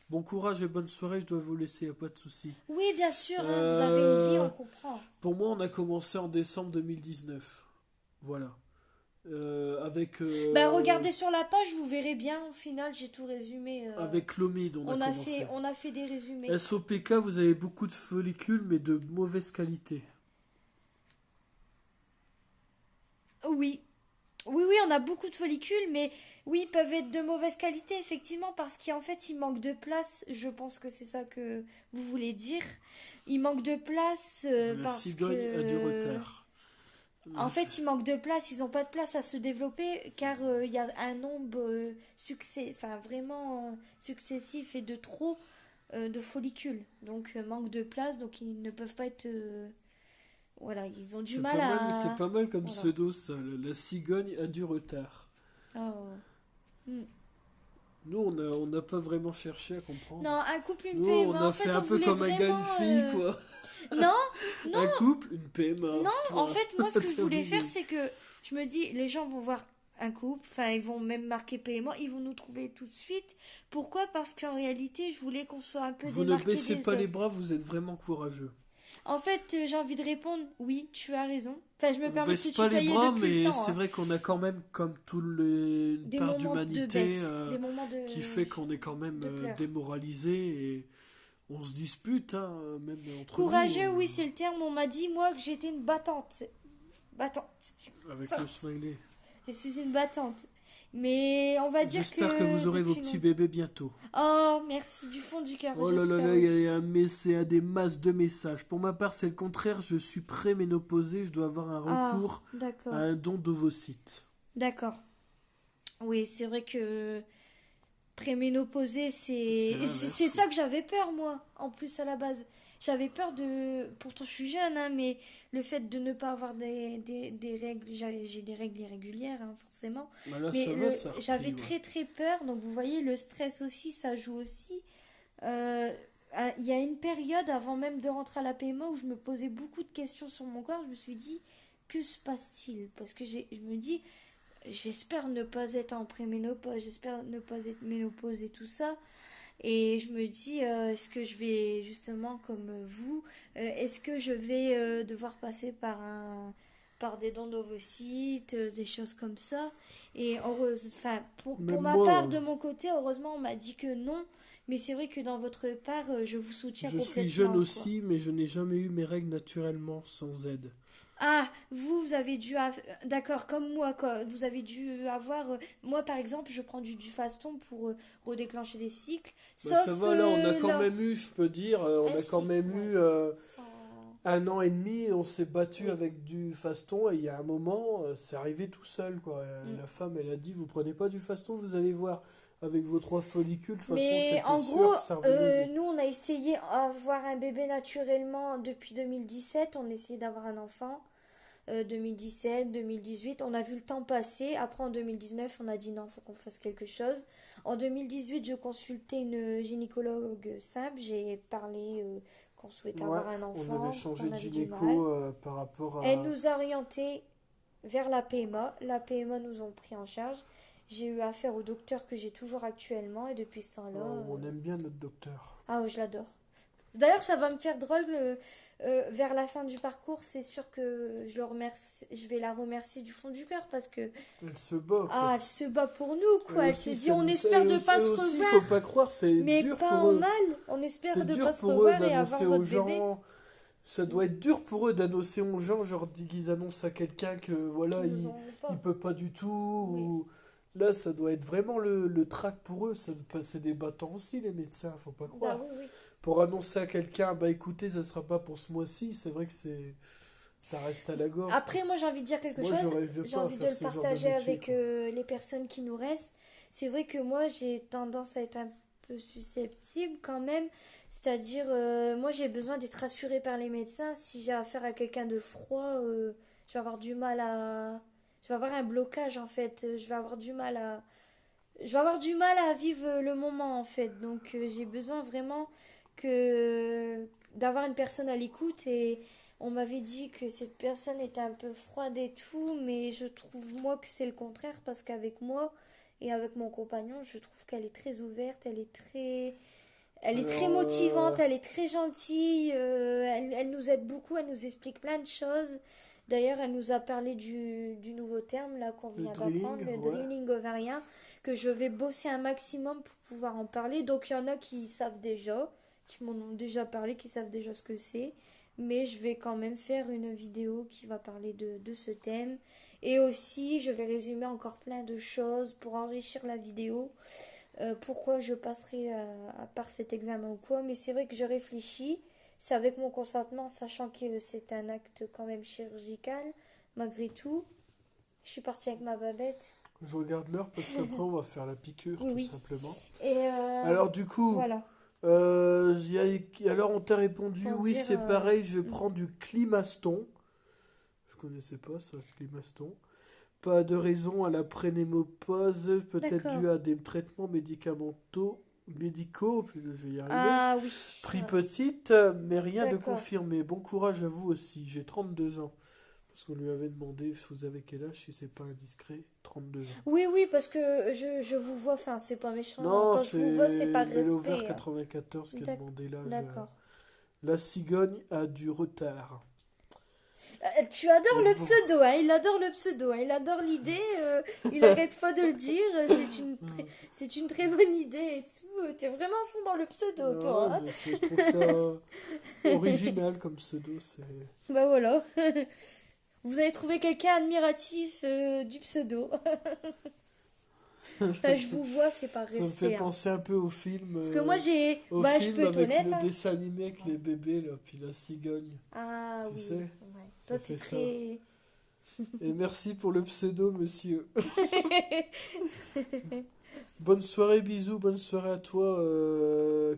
Bon courage et bonne soirée, je dois vous laisser, y a pas de souci. Oui, bien sûr, hein, vous avez une vie, Euh, on comprend. pour moi, on a commencé en décembre 2019. Voilà. Avec, Bah, regardez sur la page, vous verrez bien. Au final, j'ai tout résumé. avec Clomid, on a commencé. On a fait des résumés. SOPK, vous avez beaucoup de follicules, mais de mauvaise qualité. Oui. Oui, oui, on a beaucoup de follicules, mais oui, ils peuvent être de mauvaise qualité, effectivement, parce qu'en fait, il manque de place. Je pense que c'est ça que vous voulez dire. Il manque de place La parce cigogne a du que... retard. En fait, il manque de place, ils n'ont pas de place à se développer car il y a un nombre enfin, vraiment successif et de trop de follicules. Donc, manque de place, donc ils ne peuvent pas être. Voilà, ils ont du mal C'est à. pas mal comme Voilà. pseudo ça. La cigogne a du retard. Oh. Hmm. Nous, on n'a pas vraiment cherché à comprendre. Non, un couple, une Nous, on PMA, a en fait fait, un on peu voulait comme un gars, une vraiment. fille, quoi. Non, non, Un couple, une PMA. non, en Point. fait, moi, ce que je voulais faire, Terminé. c'est que je me dis, les gens vont voir un couple, enfin, ils vont même marquer PMA, ils vont nous trouver tout de suite. Pourquoi? Parce qu'en réalité, je voulais qu'on soit un peu Vous ne démarqué baissez des pas les autres. bras, vous êtes vraiment courageux. En fait, j'ai envie de répondre, oui, tu as raison. Enfin, je me On permets de baisse te pas les tutoyer bras, depuis le mais temps, c'est hein. vrai qu'on a quand même, comme une Des part moments de d'humanité baisse, des moments qui fait qu'on est quand même de pleurs. démoralisé et on se dispute, hein, même entre nous, Courageux, oui, c'est le terme. On m'a dit, moi, que j'étais une battante. Battante. avec le Forte. smiley. Je suis une battante. Mais on va dire J'espère que vous que aurez vos depuis petits longtemps. bébés bientôt. Oh, merci du fond du cœur, Oh là là j'espère là, il y aussi. a c'est à des masses de messages. Pour ma part, c'est le contraire. Je suis préménopausée. Je dois avoir un Ah, recours à d'accord. un don d'ovocytes. D'accord. Oui, c'est vrai que préménopausée, C'est c'est l'inverse, quoi. ça que j'avais peur, moi, en plus, à la base. J'avais peur de... Pourtant, je suis jeune, hein, mais le fait de ne pas avoir des règles... J'ai des règles irrégulières, hein, forcément. Bah là, Mais ça va, ça a repris, j'avais ouais. très, très peur. Donc, vous voyez, le stress aussi, ça joue aussi. Euh, il y a une période, avant même de rentrer à la PMA, où je me posais beaucoup de questions sur mon corps. Je me suis dit, que se passe-t-il? Parce que je me dis, j'espère ne pas être en préménopause, j'espère ne pas être ménopause et tout ça. Et je me dis, est-ce que je vais, justement, comme vous, est-ce que je vais devoir passer par des dons d'ovocytes, des choses comme ça? Et enfin, pour Même ma moi, part, de mon côté, heureusement, on m'a dit que non. Mais c'est vrai que dans votre part, je vous soutiens je suis jeune complètement, quoi. aussi, mais je n'ai jamais eu mes règles naturellement sans aide. Ah, vous avez dû... D'accord, comme moi, quoi. Vous avez dû avoir... Moi, par exemple, je prends du faston pour redéclencher des cycles. Bah ça Sauf va, là, on a quand là... même eu, je peux dire, on Un a quand cycle, même ouais. eu Sans... 1 an et demi, on s'est battu Oui. avec du faston, et il y a un moment, c'est arrivé tout seul, quoi. Mm. La femme, elle a dit, vous prenez pas du faston, vous allez voir. Avec vos 3 follicules, de toute façon, Mais c'était en gros, sûr, ça revenait. nous, on a essayé d'avoir un bébé naturellement depuis 2017. On essayait d'avoir un enfant. 2017, 2018, on a vu le temps passer. Après, en 2019, on a dit non, il faut qu'on fasse quelque chose. En 2018, je consultais une gynécologue simple. J'ai parlé qu'on souhaitait Ouais, avoir un on avait enfant, changé qu'on de avait du mal. gynéco par rapport Elle à... nous a orientés vers la PMA. La PMA nous ont pris en charge. J'ai eu affaire au docteur que j'ai toujours actuellement et depuis ce temps-là... On aime bien notre docteur. Ah oui, je l'adore. D'ailleurs, ça va me faire drôle vers la fin du parcours. C'est sûr que je vais la remercier du fond du cœur parce que Elle se bat, ah, quoi. elle se bat pour nous, quoi. Elle s'est Aussi, dit, on espère de pas eux se aussi, revoir, faut pas croire, c'est mais dur pas pour en eux. mal. On espère C'est de dur pas se pour eux revoir et avoir d'annoncer aux votre bébé gens. Ça doit être dur pour eux d'annoncer aux gens, genre qu'ils annoncent à quelqu'un que voilà, qui nous en veut il pas. peut pas du tout. Oui. Là, ça doit être vraiment le trac pour eux. C'est des battants aussi, les médecins, faut pas Bah croire. oui, oui. Pour annoncer à quelqu'un, bah écoutez, ça sera pas pour ce mois-ci, c'est vrai que ça reste à la gorge, quoi. Après, moi, j'ai envie de dire quelque Moi, chose. j'arrive J'ai pas à envie de faire le ce genre de partager métier, avec quoi. les personnes qui nous restent. C'est vrai que moi, j'ai tendance à être un peu susceptible quand même. C'est-à-dire, moi, j'ai besoin d'être rassurée par les médecins. Si j'ai affaire à quelqu'un de froid, je vais avoir du mal à... Je vais avoir un blocage, en fait. Je vais avoir du mal à... Je vais avoir du mal à vivre le moment, en fait. Donc, j'ai besoin vraiment que d'avoir une personne à l'écoute. Et on m'avait dit que cette personne était un peu froide et tout, mais je trouve, moi, que c'est le contraire, parce qu'avec moi et avec mon compagnon, je trouve qu'elle est très ouverte, elle est très Alors, motivante, elle est très gentille, elle nous aide beaucoup, elle nous explique plein de choses. D'ailleurs, elle nous a parlé du nouveau terme là qu'on le vient d'apprendre, drilling, le ouais. drilling ovarien, que je vais bosser un maximum pour pouvoir en parler. Donc, il y en a qui savent déjà, qui m'en ont déjà parlé, qui savent déjà ce que c'est. Mais je vais quand même faire une vidéo qui va parler de ce thème. Et aussi, je vais résumer encore plein de choses pour enrichir la vidéo. Pourquoi je passerai par cet examen ou quoi. Mais c'est vrai que je réfléchis. C'est avec mon consentement, sachant que c'est un acte quand même chirurgical. malgré tout. Je suis partie avec ma babette. Je regarde l'heure parce qu'après on va faire la piqûre, Oui, tout oui. simplement. Et Alors du coup, voilà. alors on t'a répondu, Pour oui dire... c'est pareil, je prends du Climaston. Je connaissais pas ça, le Climaston. Pas de raison à la prénémopause, peut-être D'accord. dû à des traitements médicaux, je vais y arriver. Ah oui. Pris petite, mais rien de D'accord. confirmé. Bon courage à vous aussi, j'ai 32 ans. Parce qu'on lui avait demandé, vous avez quel âge, si c'est pas indiscret, 32 ans. Oui, oui, parce que je vous vois, enfin, c'est pas méchant. Non, Quand je vous vois, c'est par c'est Bellover respect. 94 qui a demandé l'âge. D'accord. La cigogne a du retard. Tu adores le Bon. pseudo, hein, il adore le pseudo, hein, il adore l'idée, il arrête pas de le dire, c'est une très bonne idée et tout. T'es vraiment à fond dans le pseudo, toi. Ouais, Hein. mais je trouve ça original comme pseudo. Bah voilà. Vous avez trouvé quelqu'un admiratif du pseudo. Enfin, je vous vois, c'est par Ça me fait respect. Hein. penser un peu au film. Parce que moi, j'ai. Au Bah, je film peux être avec honnête. le Hein. dessin animé avec les bébés, là, puis la cigogne. Ah Tu oui. sais, Ouais. ça Toi, t'es fait ça. très. Et merci pour le pseudo, monsieur. Bonne soirée, bisous, bonne soirée à toi,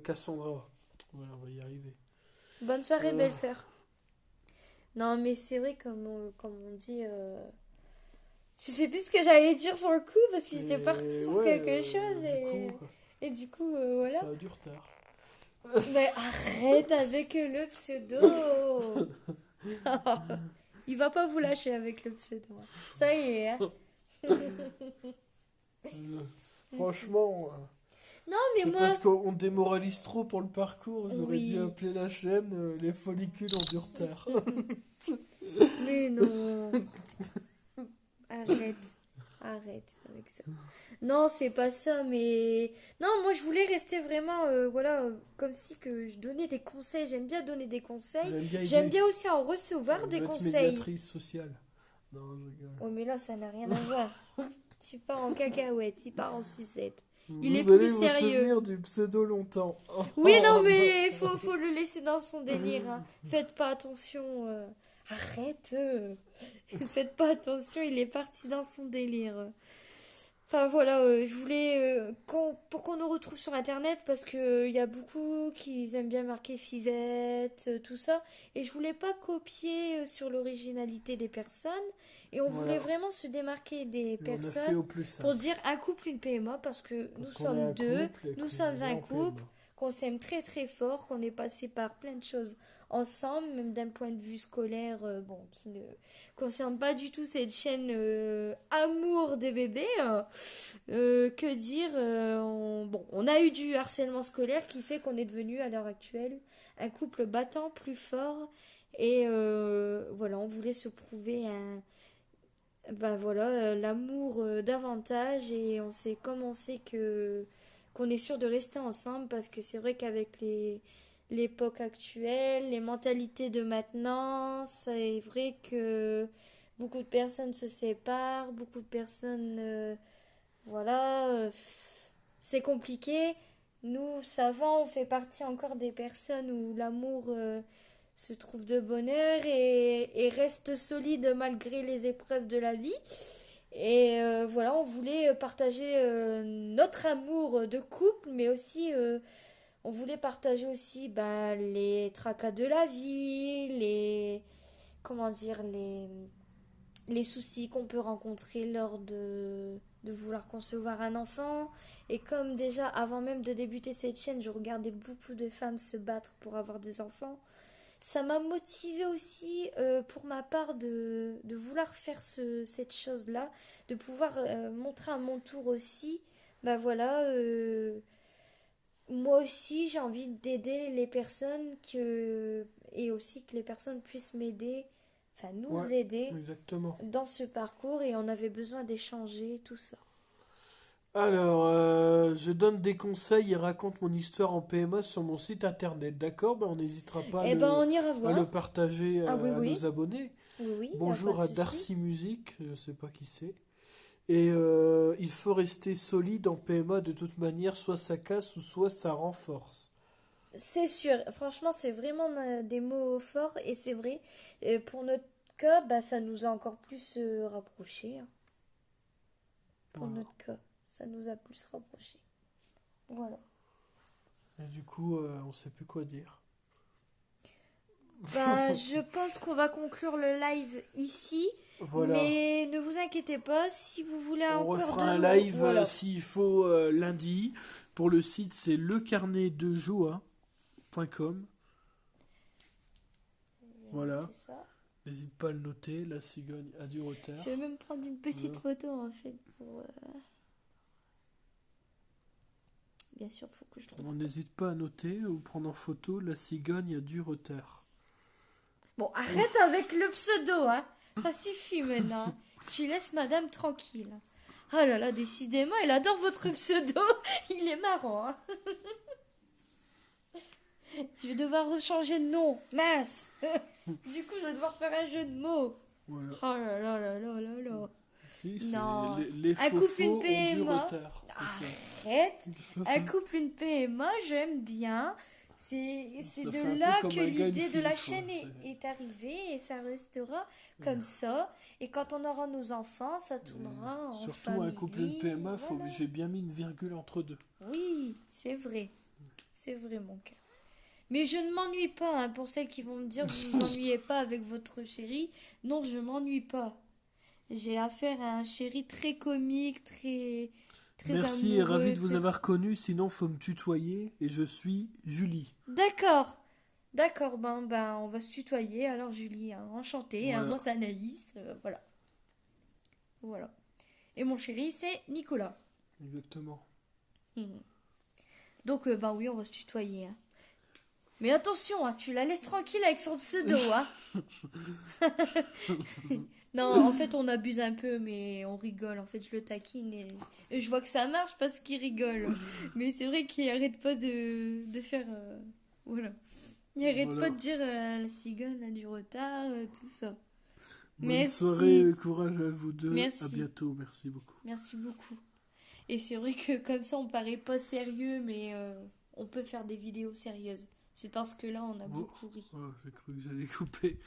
Cassandra. Voilà, on va y arriver. Bonne soirée, Euh, belle-sœur. Non, mais c'est vrai, comme on dit. Je sais plus ce que j'allais dire sur le coup parce que j'étais partie sur ouais, quelque chose du coup, et du coup, voilà. ça a du retard. Mais arrête avec le pseudo. Il va pas vous lâcher avec le pseudo. Ça y est. Hein. Franchement, Non, mais c'est moi. parce qu'on démoralise trop pour le parcours. J'aurais dû Oui. appeler la chaîne Les Follicules ont du retard. Mais non. Arrête. Arrête avec ça. Non, c'est pas ça, mais... Non, moi, je voulais rester vraiment, voilà, comme si que je donnais des conseils. J'aime bien donner des conseils. J'aime bien J'aime aider. bien aussi en recevoir Je des veux être conseils. médiatrice sociale. Non, je rigole. Oh, mais là, ça n'a rien à voir. Tu pars en cacahuète, il part en sucette. Il Vous est allez plus vous sérieux. souvenir du pseudo longtemps. Oui, non, mais faut le laisser dans son délire. Hein. Faites pas attention. Arrête. Faites pas attention, il est parti dans son délire. Enfin voilà, je voulais pour qu'on nous retrouve sur internet parce que y a beaucoup qui aiment bien marquer Fivette, tout ça, et je voulais pas copier sur l'originalité des personnes et on voulait Voilà. vraiment se démarquer des Et on a fait personnes au plus pour simple. dire un couple, une PMA parce que nous Parce qu'on est un sommes deux, couple et nous qu'on sommes est un en couple, PMA. qu'on s'aime très très fort, qu'on est passé par plein de choses ensemble, même d'un point de vue scolaire, bon, qui ne concerne pas du tout cette chaîne amour des bébés. Que dire bon, on a eu du harcèlement scolaire qui fait qu'on est devenu à l'heure actuelle un couple battant plus fort et voilà, on voulait se prouver ben voilà, l'amour davantage et on sait comme on sait que qu'on est sûr de rester ensemble parce que c'est vrai qu'avec l'époque actuelle, les mentalités de maintenant, c'est vrai que beaucoup de personnes se séparent, beaucoup de personnes voilà, c'est compliqué. Nous, ça va, on fait partie encore des personnes où l'amour se trouve de bonheur et reste solide malgré les épreuves de la vie. Et voilà, on voulait partager notre amour de couple, mais aussi on voulait partager aussi bah, les tracas de la vie, comment dire, les soucis qu'on peut rencontrer lors de vouloir concevoir un enfant. Et comme déjà, avant même de débuter cette chaîne, je regardais beaucoup de femmes se battre pour avoir des enfants, ça m'a motivée aussi pour ma part de vouloir faire cette chose-là, de pouvoir montrer à mon tour aussi, bah voilà, moi aussi j'ai envie d'aider les personnes et aussi que les personnes puissent m'aider, enfin nous Ouais, aider exactement. dans ce parcours et on avait besoin d'échanger tout ça. Alors, je donne des conseils et raconte mon histoire en PMA sur mon site internet. D'accord? Ben, on n'hésitera pas Eh ben on ira à le voir. partager Ah oui à oui, nos abonnés. oui oui, y a pas Bonjour de à souci. Darcy Music, je sais pas qui c'est. Et il faut rester solide en PMA de toute manière, soit ça casse ou soit ça renforce. C'est sûr, franchement c'est vraiment des mots forts et c'est vrai. Pour notre cas, bah, ça nous a encore plus rapprochés, hein. Pour Voilà. notre cas, ça nous a plus rapprochés. Voilà. Et du coup, on sait plus quoi dire. Bah, je pense qu'on va conclure le live ici. Voilà. Mais ne vous inquiétez pas, si vous voulez On encore refera de un l'eau, live voilà. s'il faut lundi. Pour le site, c'est lecarnetdejoie.com. Voilà. C'est ça. N'hésite pas à le noter. La cigogne a du retard. Je vais même prendre une petite photo en fait pour. Bien sûr, faut que je trouve. On n'hésite pas à noter ou prendre en photo. La cigogne a du retard. Bon, arrête avec le pseudo, hein. Ça suffit maintenant. Tu laisses madame tranquille. Oh là là, décidément, elle adore votre pseudo. Il est marrant, hein. Je vais devoir rechanger de nom. Mince. Du coup, je vais devoir faire un jeu de mots. Voilà. Oh là là là là là là. Si, c'est Non. les Un faux couple, une ont du PMA. retard. C'est ça. Arrête. Un couple, une PMA, j'aime bien. C'est Ça de fait un peu là comme que un gars, une l'idée de fille, la quoi. chaîne C'est- est arrivée et ça restera comme ça. Et quand on aura nos enfants, ça tournera en Surtout famille. un couple une PMA, Voilà. j'ai bien mis une virgule entre deux. Oui, c'est vrai. C'est vrai, mon cœur. Mais je ne m'ennuie pas, hein, pour celles qui vont me dire que vous vous ennuyez pas avec votre chéri. Non, je m'ennuie pas. J'ai affaire à un chéri très comique, très Merci et amoureux, ravi de vous très- avoir connu, sinon faut me tutoyer et je suis Julie. D'accord. D'accord, ben, on va se tutoyer. Alors, Julie, hein, enchantée. Hein, Voilà. moi, c'est Anaïs. Voilà. Voilà. Et mon chéri, c'est Nicolas. Exactement. Donc, ben oui, on va se tutoyer. Hein. Mais attention, hein, tu la laisses tranquille avec son pseudo. Hein. Non, en fait, on abuse un peu, mais on rigole. En fait, je le taquine et je vois que ça marche parce qu'il rigole. Mais c'est vrai qu'il arrête pas de faire. Voilà. Il arrête Voilà. pas de dire la cigogne a du retard, tout ça. Bonne Merci. soirée, courage à vous deux. Merci. À bientôt, merci beaucoup. Merci beaucoup. Et c'est vrai que comme ça, on paraît pas sérieux, mais on peut faire des vidéos sérieuses. C'est parce que là, on a beaucoup ri. Oh, j'ai cru que j'allais couper.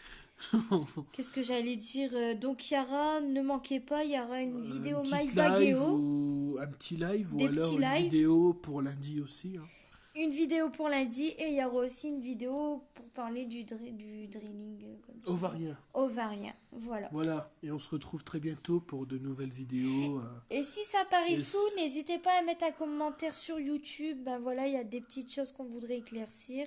Qu'est-ce que j'allais dire? Donc, Yara, ne manquez pas, il y aura une vidéo Un petit My live Bagéo. ou un petit live ou Des alors petits une lives. vidéo pour lundi aussi. Hein. Une vidéo pour lundi et il y aura aussi une vidéo pour parler du draining comme tu dis. Ovarien. Ovarien, voilà. Voilà, et on se retrouve très bientôt pour de nouvelles vidéos. Et si ça paraît Et flou, n'hésitez pas à mettre un commentaire sur YouTube. Ben voilà, il y a des petites choses qu'on voudrait éclaircir.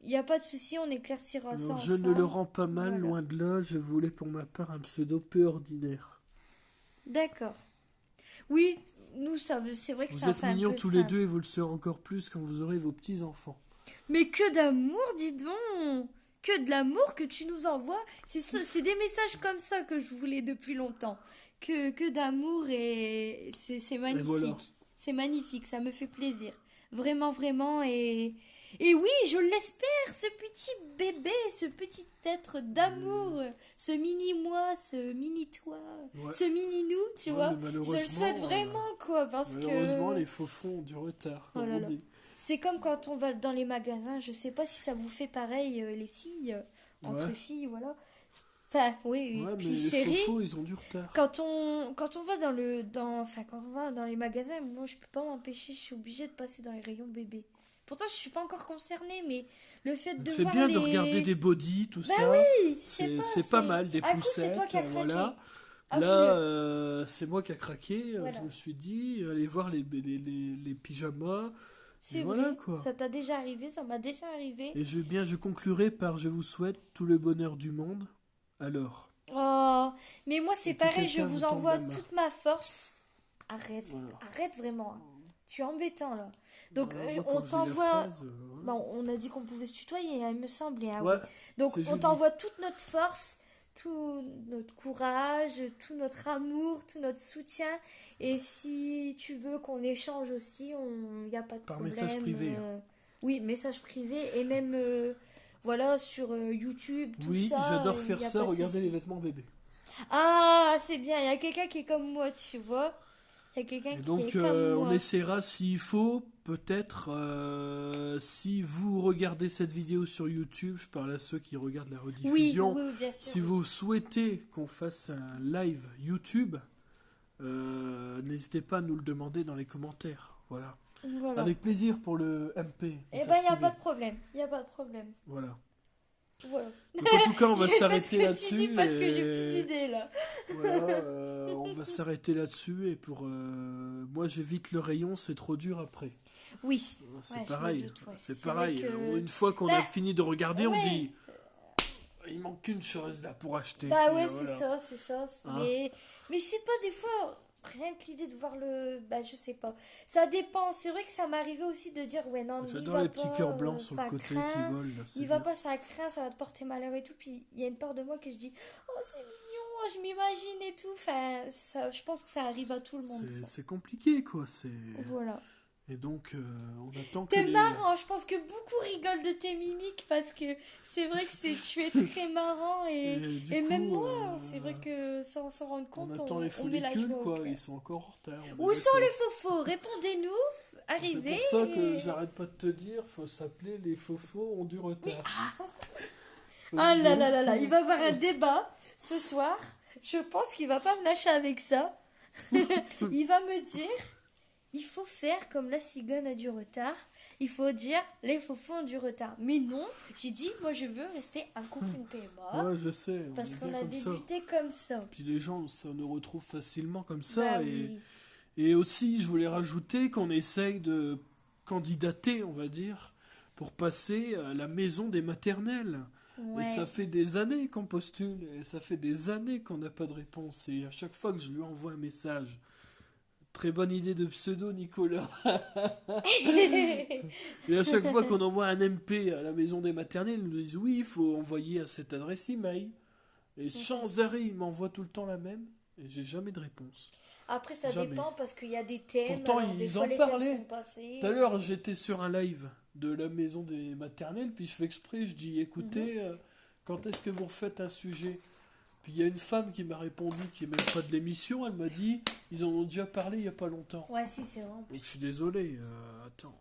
Il n'y a pas de souci, on éclaircira ça Alors, je ensemble. ne le rends pas mal, Voilà. loin de là. Je voulais pour ma part un pseudo peu ordinaire. D'accord. Oui, nous, c'est vrai que Vous ça êtes fait un mignons peu tous ça. les deux et vous le serez encore plus quand vous aurez vos petits-enfants. Mais que d'amour, dis donc! Que de l'amour que tu nous envoies. C'est des messages comme ça que je voulais depuis longtemps. Que d'amour et c'est magnifique. voilà. C'est magnifique, ça me fait plaisir. Vraiment, vraiment. Et oui, je l'espère, ce petit bébé, ce petit être d'amour, ce mini-moi, ce mini-toi, Ouais. ce mini-nous, tu Ouais, vois. mais Je le malheureusement, souhaite vraiment, quoi, parce Malheureusement, que... les faux fonds ont du retard, Oh comme là on là. dit. C'est comme quand on va dans les magasins, je sais pas si ça vous fait pareil, les filles, entre Ouais. filles, voilà. Enfin, oui, Ouais, mais puis les chérie, faux faux, ils ont du retard. quand on va quand on va dans les magasins, moi je peux pas m'empêcher, je suis obligée de passer dans les rayons bébés. Pourtant, je suis pas encore concernée, mais le fait de C'est voir bien les... de regarder des body, tout Bah ça. oui, je sais C'est pas c'est- mal, des Un coup, c'est poussettes, toi qui as craqué. voilà. Avoue-le. Là, c'est moi qui a craqué. Voilà. Je me suis dit, allez voir les pyjamas. C'est et vrai, voilà, quoi. ça t'a déjà arrivé, ça m'a déjà arrivé. Et je conclurai par je vous souhaite tout le bonheur du monde. Alors, Oh, mais moi c'est Et que pareil, je quelqu'un vous vous tende envoie la main. toute ma force. Arrête, Voilà. arrête vraiment. Hein. Tu es embêtant là. Donc voilà, moi, on quand je lis la t'envoie... phrase, voilà. Bon, on a dit qu'on pouvait se tutoyer, hein, il me semblait. Hein, Ouais, oui. Donc c'est on Julie. t'envoie toute notre force, tout notre courage, tout notre amour, tout notre soutien. Et si tu veux qu'on échange aussi, il n'y a pas de Par problème. message privé, hein. Oui, message privé et même voilà sur YouTube, tout oui, ça. j'adore y faire a ça, pas de regarder souci. les vêtements bébés. Ah, c'est bien, il y a quelqu'un qui est comme moi, tu vois. Il y a quelqu'un Et qui est donc, comme on moi. essaiera s'il faut, peut-être, si vous regardez cette vidéo sur YouTube, je parle à ceux qui regardent la Oui, rediffusion, oui, oui, bien sûr, si oui. vous souhaitez qu'on fasse un live YouTube, n'hésitez pas à nous le demander dans les commentaires. Voilà. Voilà. Avec plaisir pour le MP, Eh ben, message il n'y a pas privé. de problème. Il n'y a pas de problème. Voilà. Voilà. Donc en tout cas, on va Je sais pas ce s'arrêter que tu dis là-dessus parce que j'ai plus et d'idées là. voilà, on va s'arrêter là-dessus et pour moi j'évite le rayon, c'est trop dur après. Oui. C'est Ouais, je me pareil, doute, ouais. c'est C'est vrai pareil. que... Une fois qu'on a Bah, fini de regarder, on ouais. dit il manque qu'une chose là pour acheter. Bah Et ouais, c'est voilà. ça, c'est ça. Hein. Mais je sais pas, des fois, rien que l'idée de voir le... Bah je sais pas. Ça dépend. C'est vrai que ça m'arrivait aussi de dire, ouais, non, n'y J'adore va les petits pas, cœurs blancs sur le ça côté qui craint. volent, là, c'est N'y va bien. pas, ça craint, ça va te porter malheur et tout. Puis il y a une part de moi que je dis, oh, c'est mignon, je m'imagine et tout. Enfin, ça, je pense que ça arrive à tout le monde, ça. C'est compliqué quoi. Voilà. Et donc on attend que T'es les. marrant, je pense que beaucoup rigolent de tes mimiques parce que c'est vrai que tu es très marrant Et du et même coup, moi, c'est vrai que sans s'en rendre on compte, attend les on met la follicules joie au quoi. cœur. Ils sont encore en retard. On est Où sont d'accord. les faux-faux? Répondez-nous, C'est arrivez pour ça que et... j'arrête pas de te dire, faut s'appeler les faux ont du retard. Ah là là là là, il va y avoir un débat ce soir. Je pense qu'il va pas me lâcher avec ça. Il va me dire, il faut faire comme la cigogne a du retard. Il faut dire, les faux ont du retard. Mais non, j'ai dit, moi je veux rester un couple une PMA. Ouais, je sais, on Parce est qu'on bien a comme ça. débuté comme ça. Puis les gens ça nous retrouve facilement comme ça. Bah et, oui. et aussi, je voulais rajouter qu'on essaye de candidater, on va dire, pour passer à la maison des maternelles. Et Ouais. ça fait des années qu'on postule, et ça fait des années qu'on n'a pas de réponse. Et à chaque fois que je lui envoie un message, très bonne idée de pseudo Nicolas. Et à chaque fois qu'on envoie un MP à la maison des maternelles, ils nous disent oui, il faut envoyer à cette adresse email. Et sans arrêt, ils m'envoient tout le temps la même, et j'ai jamais de réponse. Après, ça Jamais. dépend parce qu'il y a des thèmes. Pourtant, Alors, des ils fois, en les thèmes parlaient. sont passés. Tout à l'heure, j'étais sur un live de la maison des maternelles, puis je fais exprès, je dis écoutez, quand est-ce que vous refaites un sujet? Puis il y a une femme qui m'a répondu, qui n'est même pas de l'émission, elle m'a dit ils en ont déjà parlé il n'y a pas longtemps. Ouais, si, c'est vrai. Donc je suis désolé, attends,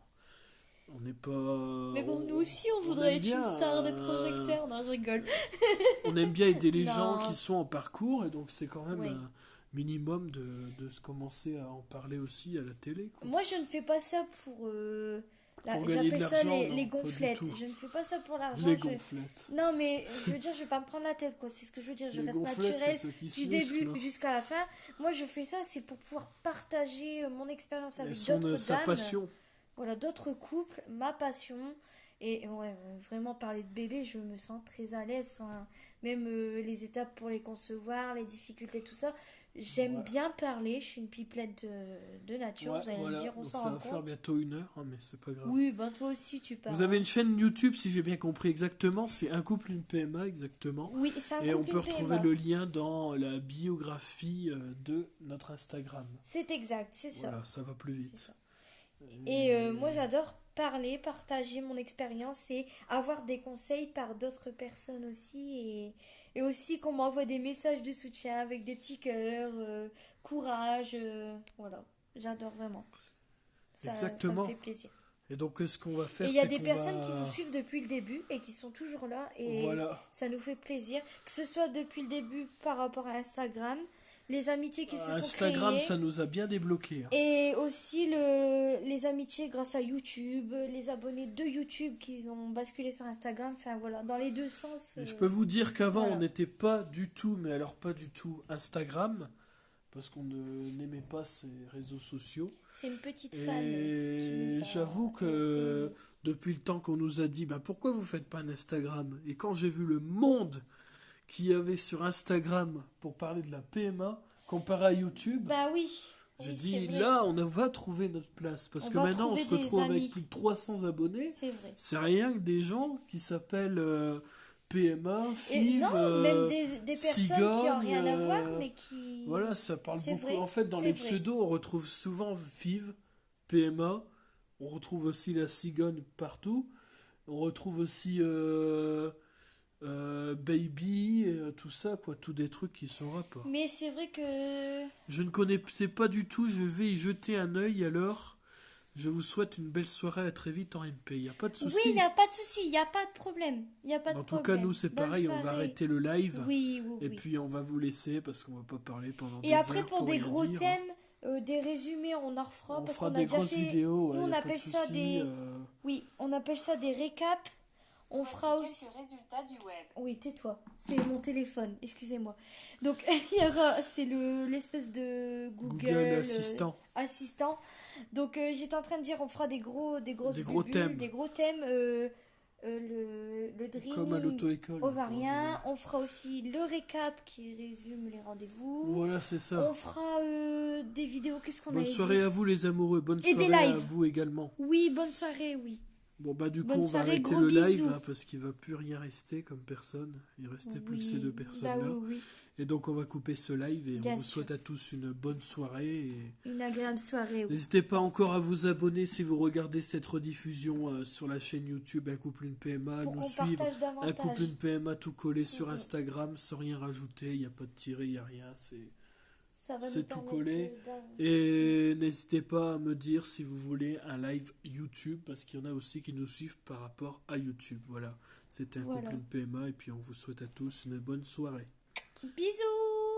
on n'est pas. Mais bon, nous aussi, on on voudrait aime être bien, une star de projecteur. Non, je rigole. on aime bien aider les gens Non. qui sont en parcours, et donc c'est quand même Oui. un minimum de se commencer à en parler aussi à la télé, quoi. Moi, je ne fais pas ça pour... Pour gagner de j'appelle ça l'argent, non, les pas du gonflettes. tout. Je ne fais pas ça pour l'argent. Les je- gonflettes. Non, mais je veux dire, je vais pas me prendre la tête, quoi. C'est ce que je veux dire. Je Les reste gonflettes, c'est naturelle ceux qui se du musclent, début hein. jusqu'à la fin. Moi, je fais ça, c'est pour pouvoir partager mon expérience avec Et d'autres sa dames. passion. Voilà, d'autres couples, ma passion. Et ouais, vraiment parler de bébé, je me sens très à l'aise. Enfin, même les étapes pour les concevoir, les difficultés, tout ça. J'aime Ouais. bien parler. Je suis une pipelette de nature. Ouais, Vous allez voilà. me dire, on Donc s'en ça rend va faire compte. bientôt 1 heure, hein, mais c'est pas grave. Oui, ben toi aussi, tu parles. Vous avez une chaîne YouTube, si j'ai bien compris exactement, c'est Un couple, une PMA, exactement. Oui, c'est un Et on couple peut une retrouver PMA. le lien dans la biographie de notre Instagram. C'est exact, c'est ça. Voilà, ça va plus C'est vite. ça. Et moi, j'adore parler, partager mon expérience et avoir des conseils par d'autres personnes aussi. Et aussi qu'on m'envoie des messages de soutien avec des petits cœurs, courage. Voilà, j'adore vraiment. Ça Exactement. me fait plaisir. Et donc, ce qu'on va Et faire, il y a c'est des qu'on personnes qui va... nous suivent depuis le début et qui sont toujours là. Et Voilà. ça nous fait plaisir. Que ce soit depuis le début par rapport à Instagram, les amitiés qui se sont Instagram, créées. ça nous a bien débloqué. Hein. Et aussi les amitiés grâce à YouTube, les abonnés de YouTube qui ont basculé sur Instagram. Enfin voilà, dans les deux sens. Et je peux vous dire qu'avant, voilà. on n'était pas du tout, mais alors pas du tout, Instagram, parce qu'on n'aimait pas ces réseaux sociaux. C'est une petite fan. qui Et nous a j'avoue que depuis le temps qu'on nous a dit bah, pourquoi vous faites pas un Instagram, et quand j'ai vu le monde qu'il y avait sur Instagram pour parler de la PMA comparé à YouTube, Bah oui. j'ai Oui, dit c'est vrai. là on va trouver notre place, parce On que va maintenant on trouver se des retrouve amis. avec plus de 300 abonnés. C'est vrai. C'est rien que des gens qui s'appellent PMA, Et FIV, non, même des personnes qui n'ont rien à cigogne, voir, mais qui. voilà, ça parle C'est beaucoup. vrai, En fait, dans c'est les vrai. pseudos, on retrouve souvent FIV, PMA, on retrouve aussi la cigogne partout, on retrouve aussi Baby, tout ça, quoi. Tous des trucs qui sont en rapport. Mais c'est vrai que... Je ne connaissais pas du tout, je vais y jeter un œil alors. Je vous souhaite une belle soirée, à très vite en MP. Y a pas de Oui, il souci. n'y a pas de souci, il n'y a pas de problème. Il n'y a pas de En tout cas, problème. nous, c'est Bonne pareil, on va soirée. arrêter le live. Oui, oui, Et oui. puis, on va vous laisser parce qu'on va pas parler pendant Et des après, heures pour pour des rien gros dire. thèmes, des résumés, on en refera On parce fera qu'on a des déjà grosses fait... vidéos, Nous, y on a pas de appelle ça souci. des... Oui, on appelle ça des récaps. On fera aussi... Résultats du web. Oui, tais-toi. C'est mon téléphone, excusez-moi. Donc, il y aura... C'est l'espèce de Google Assistant. assistant. Donc, j'étais en train de dire, on fera des grosses Des gros bulles, thèmes. des gros thèmes. Le Comme à dreaming l'auto-école. ovarien. On fera aussi le récap qui résume les rendez-vous. Voilà, c'est ça. On fera des vidéos. Qu'est-ce qu'on Bonne avait soirée dit? à vous, les amoureux. Bonne Et des soirée à lives. vous également. Oui, bonne soirée, oui. Bon, bah, du coup, Bonne on va soirée, arrêter gros le live bisous. parce qu'il va plus rien rester comme personne. Il restait plus que Oui, ces deux bah personnes-là. oui, oui. Et donc, on va couper ce live et Bien on vous sûr. souhaite à tous une bonne soirée. Et Une agréable soirée, oui. n'hésitez pas encore à vous abonner si vous regardez cette rediffusion sur la chaîne YouTube Un couple, une PMA. Pour Nous qu'on suivre partage Un couple, davantage. une PMA tout collé sur Mhm. Instagram sans rien rajouter. Il n'y a pas de tiré, il n'y a rien. Ça va C'est nous tout permettre collé. de... Et n'hésitez pas à me dire si vous voulez un live YouTube, parce qu'il y en a aussi qui nous suivent par rapport à YouTube. Voilà, c'était Un Voilà. couple, une PMA, et puis on vous souhaite à tous une bonne soirée. Bisous!